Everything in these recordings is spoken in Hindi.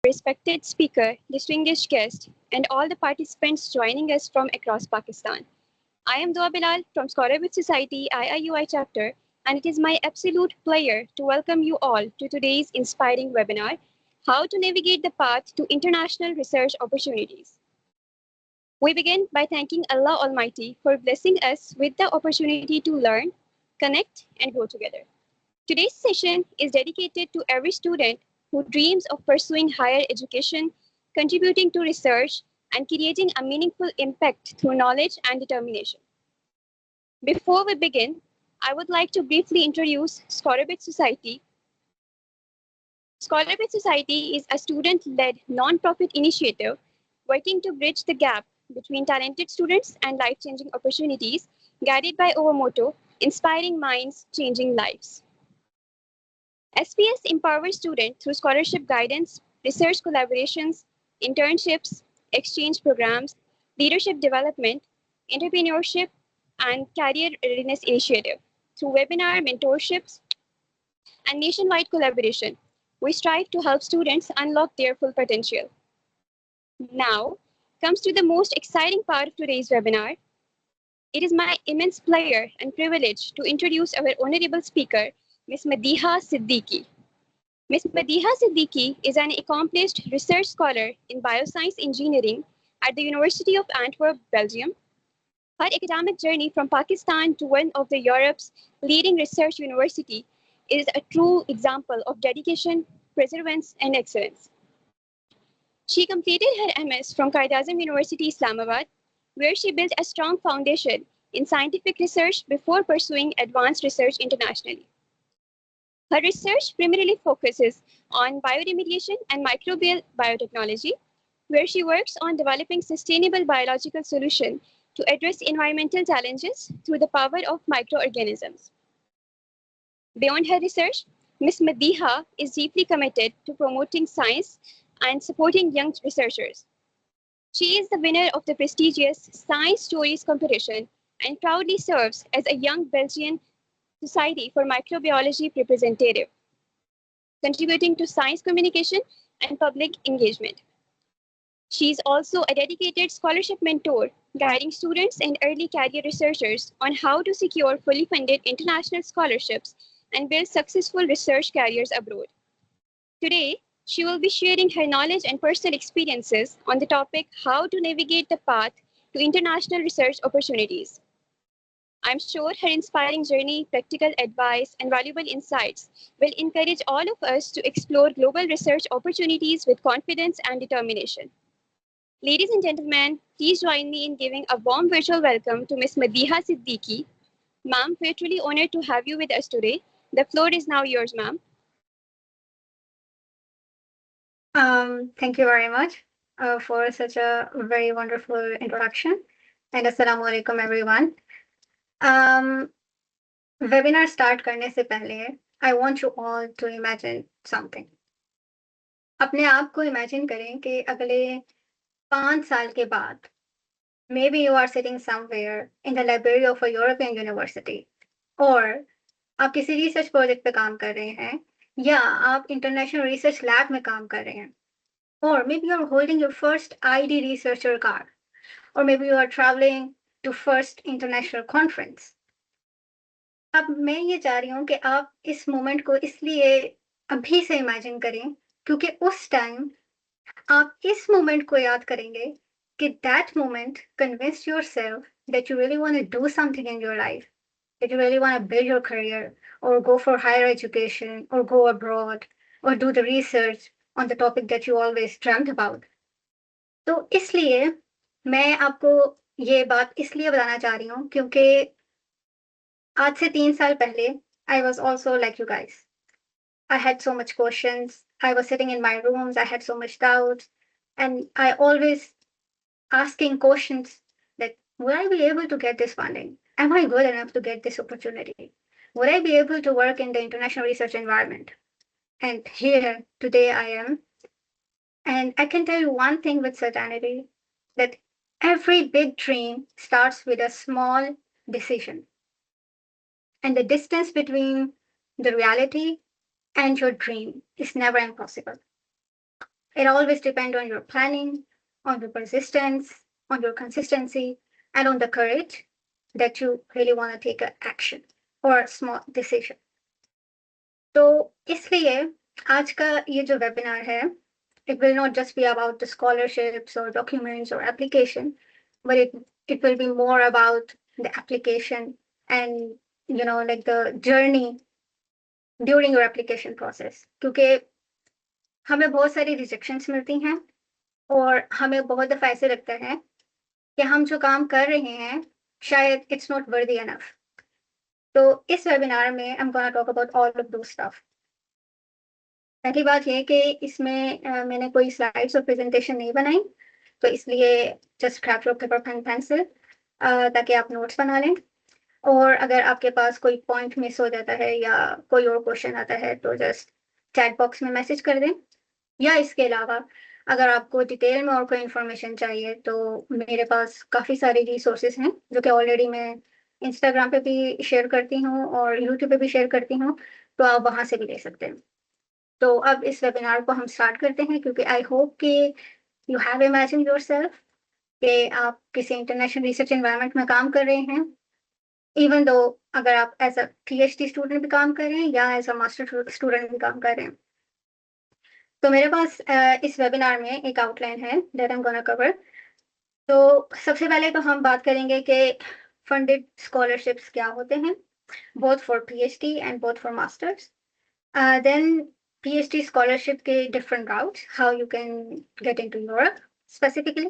respected speaker, distinguished guest, and all the participants joining us from across Pakistan. I am Dua Bilal from Scholarship Society IIUI chapter, and it is my absolute pleasure to welcome you all to today's inspiring webinar, How to Navigate the Path to International Research Opportunities. We begin by thanking Allah Almighty for blessing us with the opportunity to learn, connect, and grow together. Today's session is dedicated to every student who dreams of pursuing higher education, contributing to research, and creating a meaningful impact through knowledge and determination. Before we begin, I would like to briefly introduce Scholarship Society. Scholarship Society is a student-led non-profit initiative working to bridge the gap between talented students and life-changing opportunities, guided by our motto, Inspiring Minds, Changing Lives. SPS empowers students through scholarship guidance, research collaborations, internships, exchange programs, leadership development, entrepreneurship, and career readiness initiative. Through webinar mentorships and nationwide collaboration, we strive to help students unlock their full potential. Now comes to the most exciting part of today's webinar. It is my immense pleasure and privilege to introduce our honorable speaker, Ms. Madiha Siddiqui. Ms. Madiha Siddiqui is an accomplished research scholar in bioscience engineering at the University of Antwerp, Belgium. Her academic journey from Pakistan to one of Europe's leading research university is a true example of dedication, perseverance, and excellence. She completed her MS from Quaid-e-Azam University, Islamabad, where she built a strong foundation in scientific research before pursuing advanced research internationally. Her research primarily focuses on bioremediation and microbial biotechnology, where she works on developing sustainable biological solutions to address environmental challenges through the power of microorganisms. Beyond her research, Ms. Madiha is deeply committed to promoting science and supporting young researchers. She is the winner of the prestigious Science Stories competition and proudly serves as a Young Belgian Society for Microbiology representative, contributing to science communication and public engagement. She is also a dedicated scholarship mentor, guiding students and early career researchers on how to secure fully funded international scholarships and build successful research careers abroad. Today, she will be sharing her knowledge and personal experiences on the topic how to navigate the path to international research opportunities. I'm sure her inspiring journey, practical advice, and valuable insights will encourage all of us to explore global research opportunities with confidence and determination. Ladies and gentlemen, please join me in giving a warm virtual welcome to Ms. Madiha Siddiqui. Ma'am, we're truly honored to have you with us today. The floor is now yours, ma'am. Thank you very much for such a very wonderful introduction. And Assalamu alaikum, everyone. Webinar start करने से पहले, I want you all to imagine something. अपने आप को imagine करें कि अगले 5 साल के बाद, maybe you are sitting somewhere in the library of a European university, or आप किसी research project पे काम कर रहे हैं, या आप international research lab में काम कर रहे हैं. Or maybe you're holding your first ID researcher card. Or maybe you are traveling to first international conference. अब मैं ये चाह रही हूँ कि आप इस मोमेंट को इसलिए अभी से इमेजिन करें क्योंकि उस टाइम आप इस मोमेंट को याद करेंगे कि that moment convinced yourself that you really want to do something in your life, that you really want to build your career or go for higher education or go abroad or do the research on the topic that you always dreamt about. तो इसलिए मैं आपको ये बात इसलिए बताना चाह रही हूँ क्योंकि आज से 3 साल पहले I was also like you guys. I had so much questions. I was sitting in my rooms. I had so much doubts. And I always asking questions that, will I be able to get this funding? Am I good enough to get this opportunity? Would I be able to work in the international research environment? And here today I am. And I can tell you one thing with certainty, that every big dream starts with a small decision. And the distance between the reality and your dream is never impossible. It always depends on your planning, on your persistence, on your consistency, and on the courage that you really want to take an action or a small decision. तो इसलिए आज का ये जो वेबिनार है, it will not just be about the scholarships or documents or application, but it will be more about the application and like the journey during your application process. क्योंकि हमें बहुत सारी रिजेक्शंस मिलती हैं और हमें बहुत दफा ऐसे लगता है कि हम जो काम कर रहे हैं शायद इट्स नॉट वर्दी एनफ। तो इस वेबिनार में I am gonna talk about all of दो स्टफ। पहली बात ये कि इसमें मैंने कोई स्लाइड्स और प्रेजेंटेशन नहीं बनाई, तो इसलिए just grab your paper pen pencil ताकि आप नोट्स बना लें। और अगर आपके पास कोई पॉइंट मिस हो जाता है या कोई और क्वेश्चन आता है तो जस्ट चैट बॉक्स में मैसेज कर दें। या इसके अलावा अगर आपको डिटेल में और कोई इन्फॉर्मेशन चाहिए तो मेरे पास काफ़ी सारी रिसोर्सेज हैं जो कि ऑलरेडी मैं इंस्टाग्राम पे भी शेयर करती हूँ और यूट्यूब पे भी शेयर करती हूँ, तो आप वहाँ से भी ले सकते हैं। तो अब इस वेबिनार को हम स्टार्ट करते हैं क्योंकि आई होप कि यू हैव इमेजिन योरसेल्फ कि आप किसी इंटरनेशनल रिसर्च एनवायरनमेंट में काम कर रहे हैं, इवन दो अगर आप एज अ PhD स्टूडेंट भी काम कर रहे हैं या एज अ मास्टर स्टूडेंट भी काम कर रहे हैं। तो मेरे पास इस वेबिनार में एक आउटलाइन है that I am gonna cover. तो सबसे पहले तो हम बात करेंगे कि फंडेड स्कॉलरशिप्स क्या होते हैं, both for PhD and both for masters. Then PhD scholarship के different routes, how you can get into Europe specifically.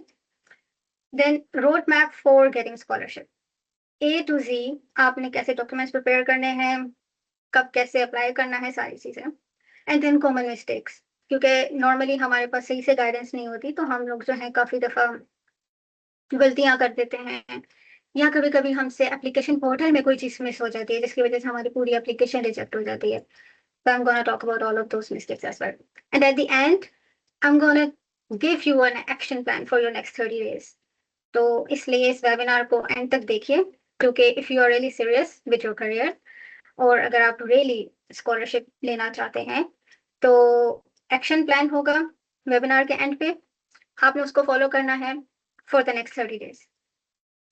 Then roadmap for getting scholarship. A to Z आपने कैसे documents prepare करने हैं, कब कैसे apply करना है, सारी चीजें। And then common mistakes, क्योंकि normally हमारे पास सही से guidance नहीं होती तो हम लोग जो है काफी दफा गलतियां कर देते हैं या कभी कभी हमसे एप्लीकेशन पोर्टल में कोई चीज मिस हो जाती है जिसकी वजह से हमारी पूरी एप्लीकेशन रिजेक्ट हो जाती है। So I'm going to talk about all of those mistakes as well. And at the end, I'm going to give you an action plan for your next 30 days. तो इसलिए इस वेबिनार को एंड तक देखिए क्योंकि if you are really serious with your career और अगर आप रियली स्कॉलरशिप लेना चाहते हैं तो एक्शन प्लान होगा वेबिनार के एंड पे, आपने उसको फॉलो करना है फॉर द नेक्स्ट 30 डेज।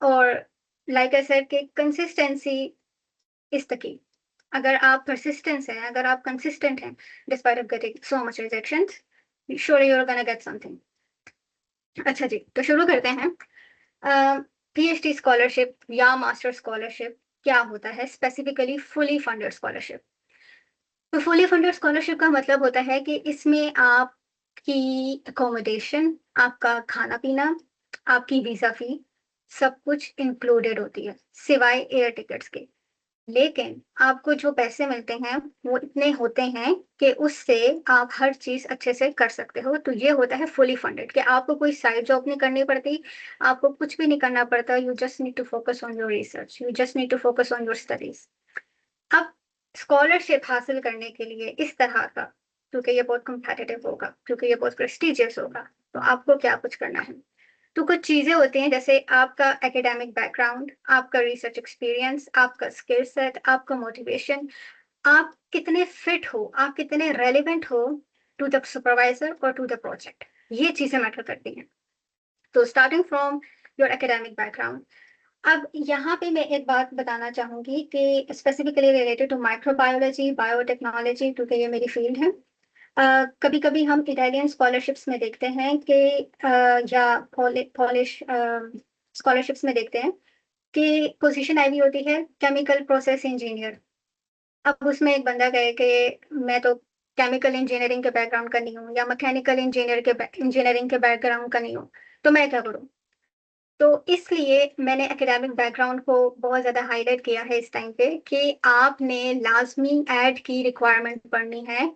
और लाइक आई सेड कि कंसिस्टेंसी इज द की। अगर आप persistence हैं, अगर आप consistent हैं, despite of getting so much rejections, surely you're gonna get something. अच्छा जी, तो शुरू करते हैं। PhD स्कॉलरशिप या मास्टर स्कॉलरशिप क्या होता है, स्पेसिफिकली फुली फंडेड स्कॉलरशिप। तो फुली फंडेड स्कॉलरशिप का मतलब होता है कि इसमें आपकी अकोमोडेशन, आपका खाना पीना, आपकी वीजा फी सब कुछ इंक्लूडेड होती है सिवाय एयर टिकट्स के। लेकिन आपको जो पैसे मिलते हैं वो इतने होते हैं कि उससे आप हर चीज अच्छे से कर सकते हो। तो ये होता है फुली फंडेड कि आपको कोई साइड जॉब नहीं करनी पड़ती, आपको कुछ भी नहीं करना पड़ता। You just need to focus on your research, you just need to focus on your studies. अब स्कॉलरशिप हासिल करने के लिए इस तरह का, क्योंकि ये बहुत कम्पिटिटिव होगा, क्योंकि ये बहुत प्रेस्टिजियस होगा, तो आपको क्या कुछ करना है। तो कुछ चीजें होती हैं जैसे आपका एकेडमिक बैकग्राउंड, आपका रिसर्च एक्सपीरियंस, आपका स्किल सेट, आपका मोटिवेशन, आप कितने फिट हो, आप कितने रेलिवेंट हो टू द सुपरवाइजर और टू द प्रोजेक्ट, ये चीजें मैटर करती हैं। तो starting from your academic background. अब यहाँ पे मैं एक बात बताना चाहूंगी कि specifically related to microbiology, biotechnology, क्योंकि ये मेरी फील्ड है। कभी कभी हम इटालियन स्कॉलरशिप्स में देखते हैं कि या पॉलिश स्कॉलरशिप्स में देखते हैं कि पोजीशन आई हुई होती है केमिकल प्रोसेस इंजीनियर। अब उसमें एक बंदा कहे कि मैं तो केमिकल इंजीनियरिंग के बैकग्राउंड का नहीं हूँ या मैकेनिकल इंजीनियरिंग के बैकग्राउंड का नहीं हूँ, तो मैं क्या करूँ। तो इसलिए मैंने एकेडमिक बैकग्राउंड को बहुत ज़्यादा हाईलाइट किया है इस टाइम पे कि आपने लाजमी ऐड की रिक्वायरमेंट पढ़नी है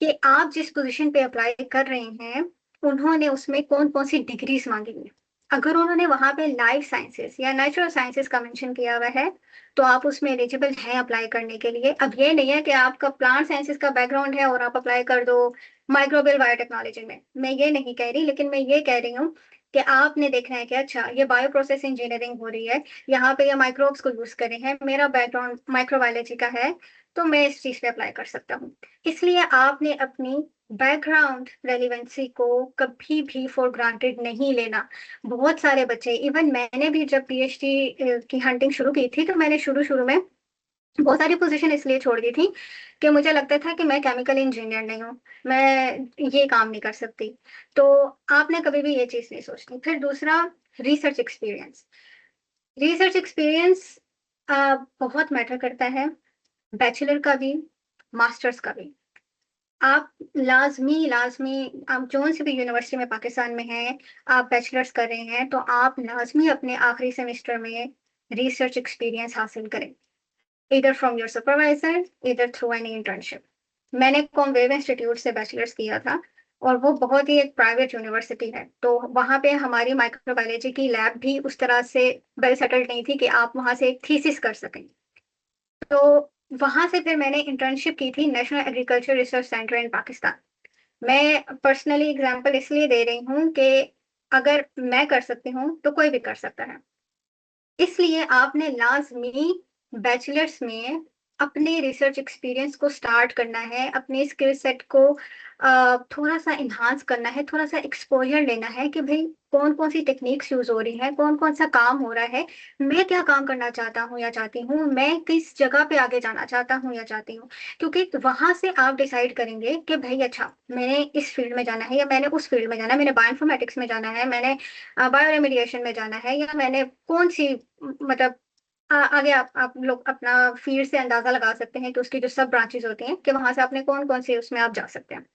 कि आप जिस पोजीशन पे अप्लाई कर रहे हैं उन्होंने उसमें कौन कौन सी डिग्रीज मांगी हुई है। अगर उन्होंने वहां पे लाइफ साइंसेस या नेचुरल साइंसेस का मेंशन किया हुआ है तो आप उसमें एलिजिबल हैं अप्लाई करने के लिए। अब ये नहीं है कि आपका प्लांट साइंसेस का बैकग्राउंड है और आप अप्लाई कर दो माइक्रोबियल बायोटेक्नोलॉजी में, मैं ये नहीं कह रही, लेकिन मैं ये कह रही हूँ कि आपने देखना है कि अच्छा ये बायो प्रोसेस इंजीनियरिंग हो रही है, यहाँ पे ये माइक्रोब्स को यूज कर रहे हैं, मेरा बैकग्राउंड माइक्रोबायोलॉजी का है तो मैं इस चीज पे अप्लाई कर सकता हूँ। इसलिए आपने अपनी बैकग्राउंड रेलिवेंसी को कभी भी फॉर ग्रांटेड नहीं लेना। बहुत सारे बच्चे, इवन मैंने भी जब पीएचडी की हंटिंग शुरू की थी, तो मैंने शुरू में बहुत सारी पोजीशन इसलिए छोड़ दी थी कि मुझे लगता था कि मैं केमिकल इंजीनियर नहीं हूँ, मैं ये काम नहीं कर सकती। तो आपने कभी भी ये चीज़ नहीं सोचनी। फिर दूसरा, रिसर्च एक्सपीरियंस। रिसर्च एक्सपीरियंस बहुत मैटर करता है, बैचलर का भी, मास्टर्स का भी। आप लाज़मी आप जौन सी भी यूनिवर्सिटी में पाकिस्तान में हैं, आप बैचलर्स कर रहे हैं, तो आप लाज़मी अपने आखिरी सेमेस्टर में रिसर्च एक्सपीरियंस हासिल करें। Either from your supervisor, either through any internship. मैंने कॉमवेव इंस्टीट्यूट से बैचलर्स किया था, और वो बहुत ही एक प्राइवेट यूनिवर्सिटी है, तो वहाँ पे हमारी माइक्रोबायोलॉजी की लैब भी उस तरह से वेल सेटल्ड नहीं थी कि आप वहाँ से एक थीसिस कर सकें। तो वहाँ से फिर मैंने इंटर्नशिप की थी नेशनल एग्रीकल्चर रिसर्च सेंटर इन पाकिस्तान। मैं पर्सनली एग्जांपल इसलिए दे रही हूँ कि अगर मैं कर सकती हूँ, तो कोई भी कर सकता है। इसलिए आपने लाज़मी बैचलर्स में अपने रिसर्च एक्सपीरियंस को स्टार्ट करना है, अपने स्किल सेट को थोड़ा-सा एनहांस करना है, थोड़ा-सा एक्सपोज़र लेना है कि भई कौन-कौन सी टेक्निक्स यूज़ हो रही हैं, कौन-कौन सा काम हो रहा है, मैं क्या काम करना चाहता हूँ या चाहती हूँ, मैं किस जगह पे आगे जाना चाहता हूँ या चाहती हूँ। क्योंकि वहाँ से आप डिसाइड करेंगे कि भई अच्छा, मैंने इस फील्ड में जाना है या मैंने उस फील्ड में जाना है, मैंने बायोइन्फॉर्मेटिक्स में जाना है, मैंने बायोरेमेडिएशन में जाना है, या मैंने कौन-सी मतलब आगे आप लोग अपना फील्ड से अंदाज़ा लगा सकते हैं कि उसकी जो सब ब्रांचेज़ होती हैं, कि वहाँ से आपने कौन-कौन सी उसमें आप जा सकते हैं।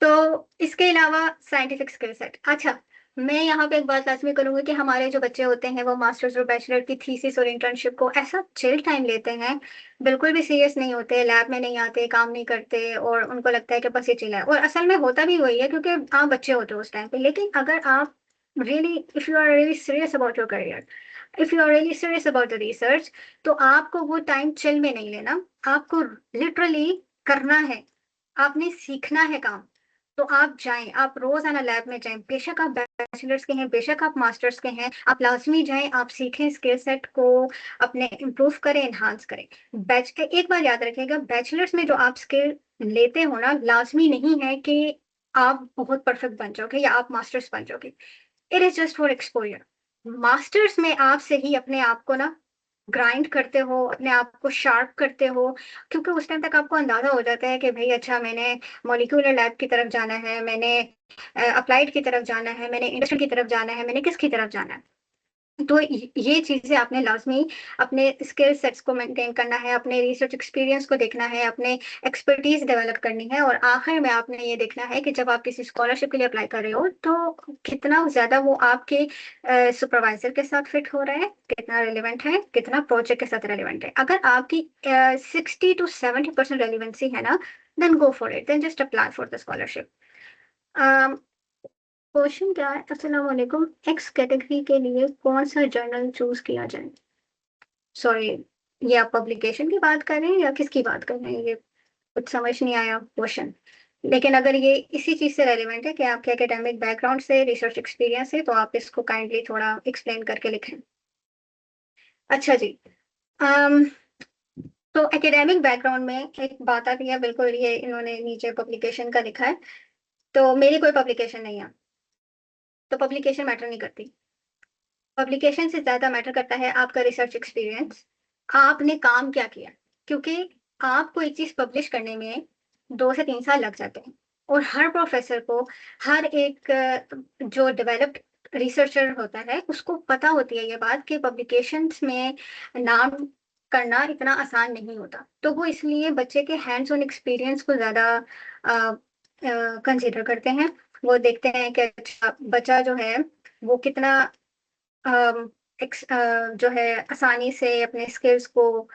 तो इसके अलावा साइंटिफिक स्किल सेट। अच्छा, मैं यहाँ पे एक बात लाज़मी करूँगी कि हमारे जो बच्चे होते हैं, वो मास्टर्स और बैचलर की थीसिस और इंटर्नशिप को ऐसा चिल टाइम लेते हैं, बिल्कुल भी सीरियस नहीं होते, लैब में नहीं आते, काम नहीं करते, और उनको लगता है कि बस ये चिल है, और असल में होता भी वही है, क्योंकि आप बच्चे होते हो उस टाइम पे। लेकिन अगर आप really if you are really serious about your career, if you are really serious about the research, तो आपको वो टाइम चिल में नहीं लेना, आपको लिटरली करना है, आपने सीखना है काम। तो आप जाएँ, आप रोज़ाना लैब में जाएँ, बेशक आप बैचलर्स के हैं, बेशक आप मास्टर्स के हैं, आप लाज़मी जाएँ, आप सीखें, स्किल सेट को अपने इम्प्रूव करें, एनहांस करें। एक बात याद रखिएगा, बैचलर्स में जो आप स्किल लेते हो ना, लाज़मी नहीं है कि आप बहुत परफेक्ट बन जाओगे या आप मास्टर्स बन जाओगे। It is just for exposure. Masters में आप से ही अपने आप को ना ग्राइंड करते हो, अपने आप को शार्प करते हो, क्योंकि उस टाइम तक आपको अंदाज़ा हो जाता है कि भई अच्छा, मैंने मॉलिक्यूलर लैब की तरफ जाना है, मैंने अप्लाइड की तरफ जाना है, मैंने इंडस्ट्रियल की तरफ जाना है, मैंने किसकी तरफ जाना है। तो ये चीज़ें आपने लाज़मी अपने स्किल सेट्स को मेंटेन करना है, अपने रिसर्च एक्सपीरियंस को देखना है, अपने एक्सपर्टीज़ डेवलप करनी है, और आखिर में आपने ये देखना है कि जब आप किसी स्कॉलरशिप के लिए अप्लाई कर रहे हो, तो कितना ज़्यादा वो आपके सुपरवाइज़र के साथ फिट हो रहा है, कितना रिलेवेंट है, कितना प्रोजेक्ट के साथ रिलेवेंट है। अगर आपकी 60 टू 70% रेलेवेंसी है ना, then go for it, then just apply for the scholarship. A question क्या है? अस्सलाम वालेकुम। एक्स कैटेगरी के लिए कौन सा जर्नल चूज किया जाए? सॉरी, ये आप पब्लिकेशन की बात कर रहे हैं या किसकी बात कर रहे हैं? ये कुछ समझ नहीं आया क्वेश्चन। लेकिन अगर ये इसी चीज़ से रेलेवेंट है कि आपके एकेडमिक बैकग्राउंड से रिसर्च एक्सपीरियंस है, तो आप इसको काइंडली थोड़ा एक्सप्लेन करके लिखें। अच्छा जी। अम, तो एकेडमिक बैकग्राउंड में एक बात आती है, बिल्कुल ये इन्होंने नीचे पब्लिकेशन का लिखा है, तो मेरी कोई पब्लिकेशन नहीं है, तो पब्लिकेशन मैटर नहीं करती। पब्लिकेशन से ज़्यादा मैटर करता है आपका रिसर्च एक्सपीरियंस, आपने काम क्या किया? क्योंकि आपको एक चीज़ पब्लिश करने में 2 से 3 साल लग जाते हैं, और हर प्रोफ़ेसर को, हर एक जो डेवलप्ड रिसर्चर होता है, उसको पता होती है ये बात कि पब्लिकेशंस में नाम करना इतना आसान नहीं होता। तो वो इसलिए बच्चे के हैंड्स ऑन एक्सपीरियंस को ज़्यादा कंसीडर करते हैं। वो देखते हैं कि अच्छा, बच्चा जो है, वो कितना जो है आसानी से अपने स्किल्स को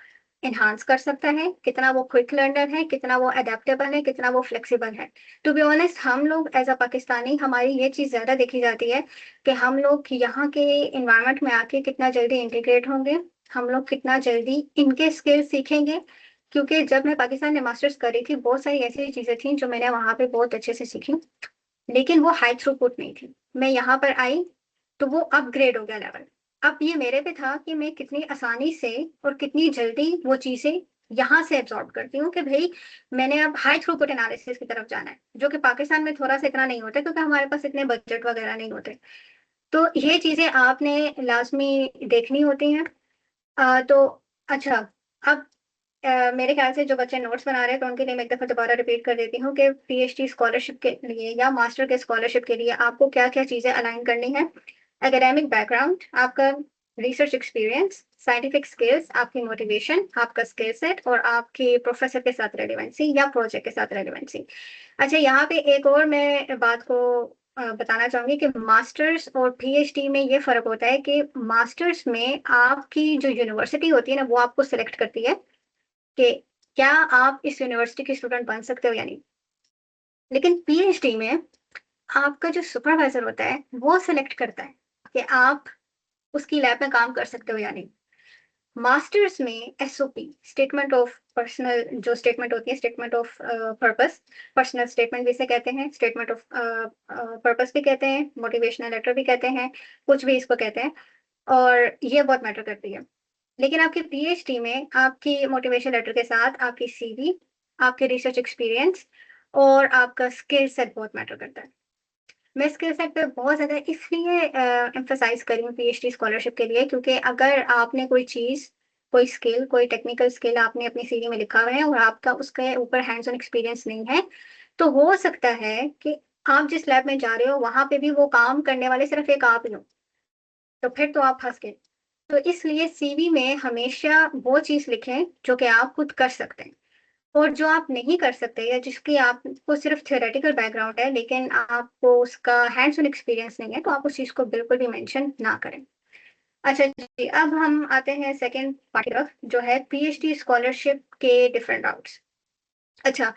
एनहांस कर सकता है, कितना वो क्विक लर्नर है, कितना वो अडेप्टेबल है, कितना वो फ्लेक्सिबल है। टू बी ऑनेस्ट, हम लोग एज़ अ पाकिस्तानी, हमारी ये चीज़ ज़्यादा देखी जाती है कि हम लोग यहाँ के एनवायरनमेंट में आके कितना जल्दी इंटीग्रेट होंगे, हम लोग कितना जल्दी इनके स्किल्स सीखेंगे। क्योंकि जब मैं पाकिस्तान में मास्टर्स कर रही थी, बहुत सारी ऐसी चीज़ें थी जो मैंने वहाँ पे बहुत अच्छे से सीखी, लेकिन वो हाई थ्रूपुट नहीं थी। मैं यहाँ पर आई, तो वो अपग्रेड हो गया लेवल। अब ये मेरे पे था कि मैं कितनी आसानी से और कितनी जल्दी वो चीज़ें यहाँ से एब्जॉर्ब करती हूँ कि भाई मैंने अब हाई थ्रूपुट एनालिसिस की तरफ जाना है, जो कि पाकिस्तान में थोड़ा सा इतना नहीं होता क्योंकि हमारे पास इतने बजट वगैरह नहीं होते। तो ये चीजें आपने लाजमी देखनी होती हैं। तो अच्छा, अब मेरे ख्याल से जो बच्चे नोट्स बना रहे हैं तो उनके लिए मैं एक दफा दोबारा रिपीट कर देती हूँ कि पीएचडी स्कॉलरशिप के लिए या मास्टर के स्कॉलरशिप के लिए आपको क्या क्या चीजें अलाइन करनी है। एकेडमिक बैकग्राउंड आपका, रिसर्च एक्सपीरियंस, साइंटिफिक स्किल्स, आपकी मोटिवेशन, आपका स्किल सेट और आपके प्रोफेसर के साथ रेलिवेंसी या प्रोजेक्ट के साथ रेलिवेंसी। अच्छा, यहाँ पे एक और मैं बात को बताना चाहूंगी कि मास्टर्स और पीएचडी में ये फर्क होता है कि मास्टर्स में आपकी जो यूनिवर्सिटी होती है ना, वो आपको सिलेक्ट करती है कि क्या आप इस यूनिवर्सिटी के स्टूडेंट बन सकते हो या नहीं। लेकिन पीएचडी में आपका जो सुपरवाइजर होता है वो सिलेक्ट करता है कि आप उसकी लैब में काम कर सकते हो या नहीं। मास्टर्स में एसओपी, स्टेटमेंट ऑफ पर्सनल, जो स्टेटमेंट होती है statement of purpose, personal statement भी इसे कहते हैं, स्टेटमेंट ऑफ पर्पस भी कहते हैं, मोटिवेशनल लेटर भी कहते हैं, कुछ भी इसको कहते हैं, और ये बहुत मैटर करती है। लेकिन आपके पीएचडी में आपकी मोटिवेशन लेटर के साथ आपकी सीवी, आपके रिसर्च एक्सपीरियंस और आपका स्किल सेट बहुत मैटर करता है। मैं स्किल सेट पे बहुत ज़्यादा इसलिए एम्फसाइज करी हूँ पीएचडी स्कॉलरशिप के लिए, क्योंकि अगर आपने कोई चीज़, कोई स्किल, कोई टेक्निकल स्किल आपने अपनी सीवी में लिखा हुआ है और आपका उसके ऊपर हैंड्स ऑन एक्सपीरियंस नहीं है, तो हो सकता है कि आप जिस लैब में जा रहे हो वहां पे भी वो काम करने वाले सिर्फ एक आप ही हो, तो फिर तो आप फंस गए। तो इसलिए सीवी में हमेशा वो चीज़ लिखें जो कि आप खुद कर सकते हैं, और जो आप नहीं कर सकते या जिसकी आपको सिर्फ थियोरेटिकल बैकग्राउंड है लेकिन आपको उसका हैंड्स ऑन एक्सपीरियंस नहीं है, तो आप उस चीज़ को बिल्कुल भी मेंशन ना करें। अच्छा जी, अब हम आते हैं सेकंड पार्ट की तरफ, जो है पीएचडी स्कॉलरशिप के डिफरेंट राउट्स। अच्छा,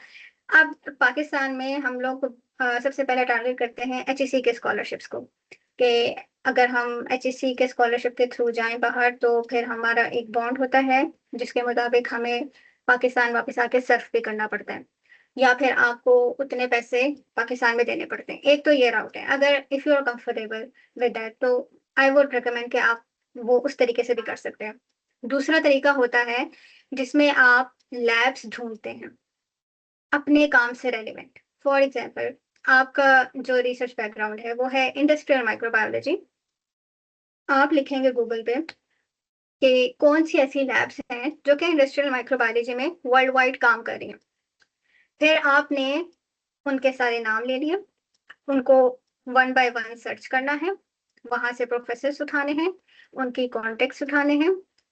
अब पाकिस्तान में हम लोग सबसे पहले टारगेट करते हैं एचईसी के स्कॉलरशिप्स को, कि अगर हम एचईसी के स्कॉलरशिप के थ्रू जाएं बाहर तो फिर हमारा एक बॉन्ड होता है जिसके मुताबिक हमें पाकिस्तान वापस आके सर्व भी करना पड़ता है, या फिर आपको उतने पैसे पाकिस्तान में देने पड़ते हैं। एक तो ये राउट है, अगर if you are comfortable with that तो आई वुड रिकमेंड कि आप वो उस तरीके से भी कर सकते हैं। दूसरा तरीका होता है जिसमें आप लैब्स ढूंढते हैं अपने काम से रेलिवेंट। फॉर एग्जाम्पल, आपका जो रिसर्च बैकग्राउंड है वो है इंडस्ट्रियल माइक्रोबायोलॉजी, आप लिखेंगे गूगल पे कि कौन सी ऐसी लैब्स हैं जो कि इंडस्ट्रियल माइक्रोबायोलॉजी में वर्ल्ड वाइड काम कर रही हैं। फिर आपने उनके सारे नाम ले लिए, उनको वन बाय वन सर्च करना है, वहां से प्रोफेसर्स उठाने हैं, उनकी कॉन्टेक्ट्स उठाने हैं,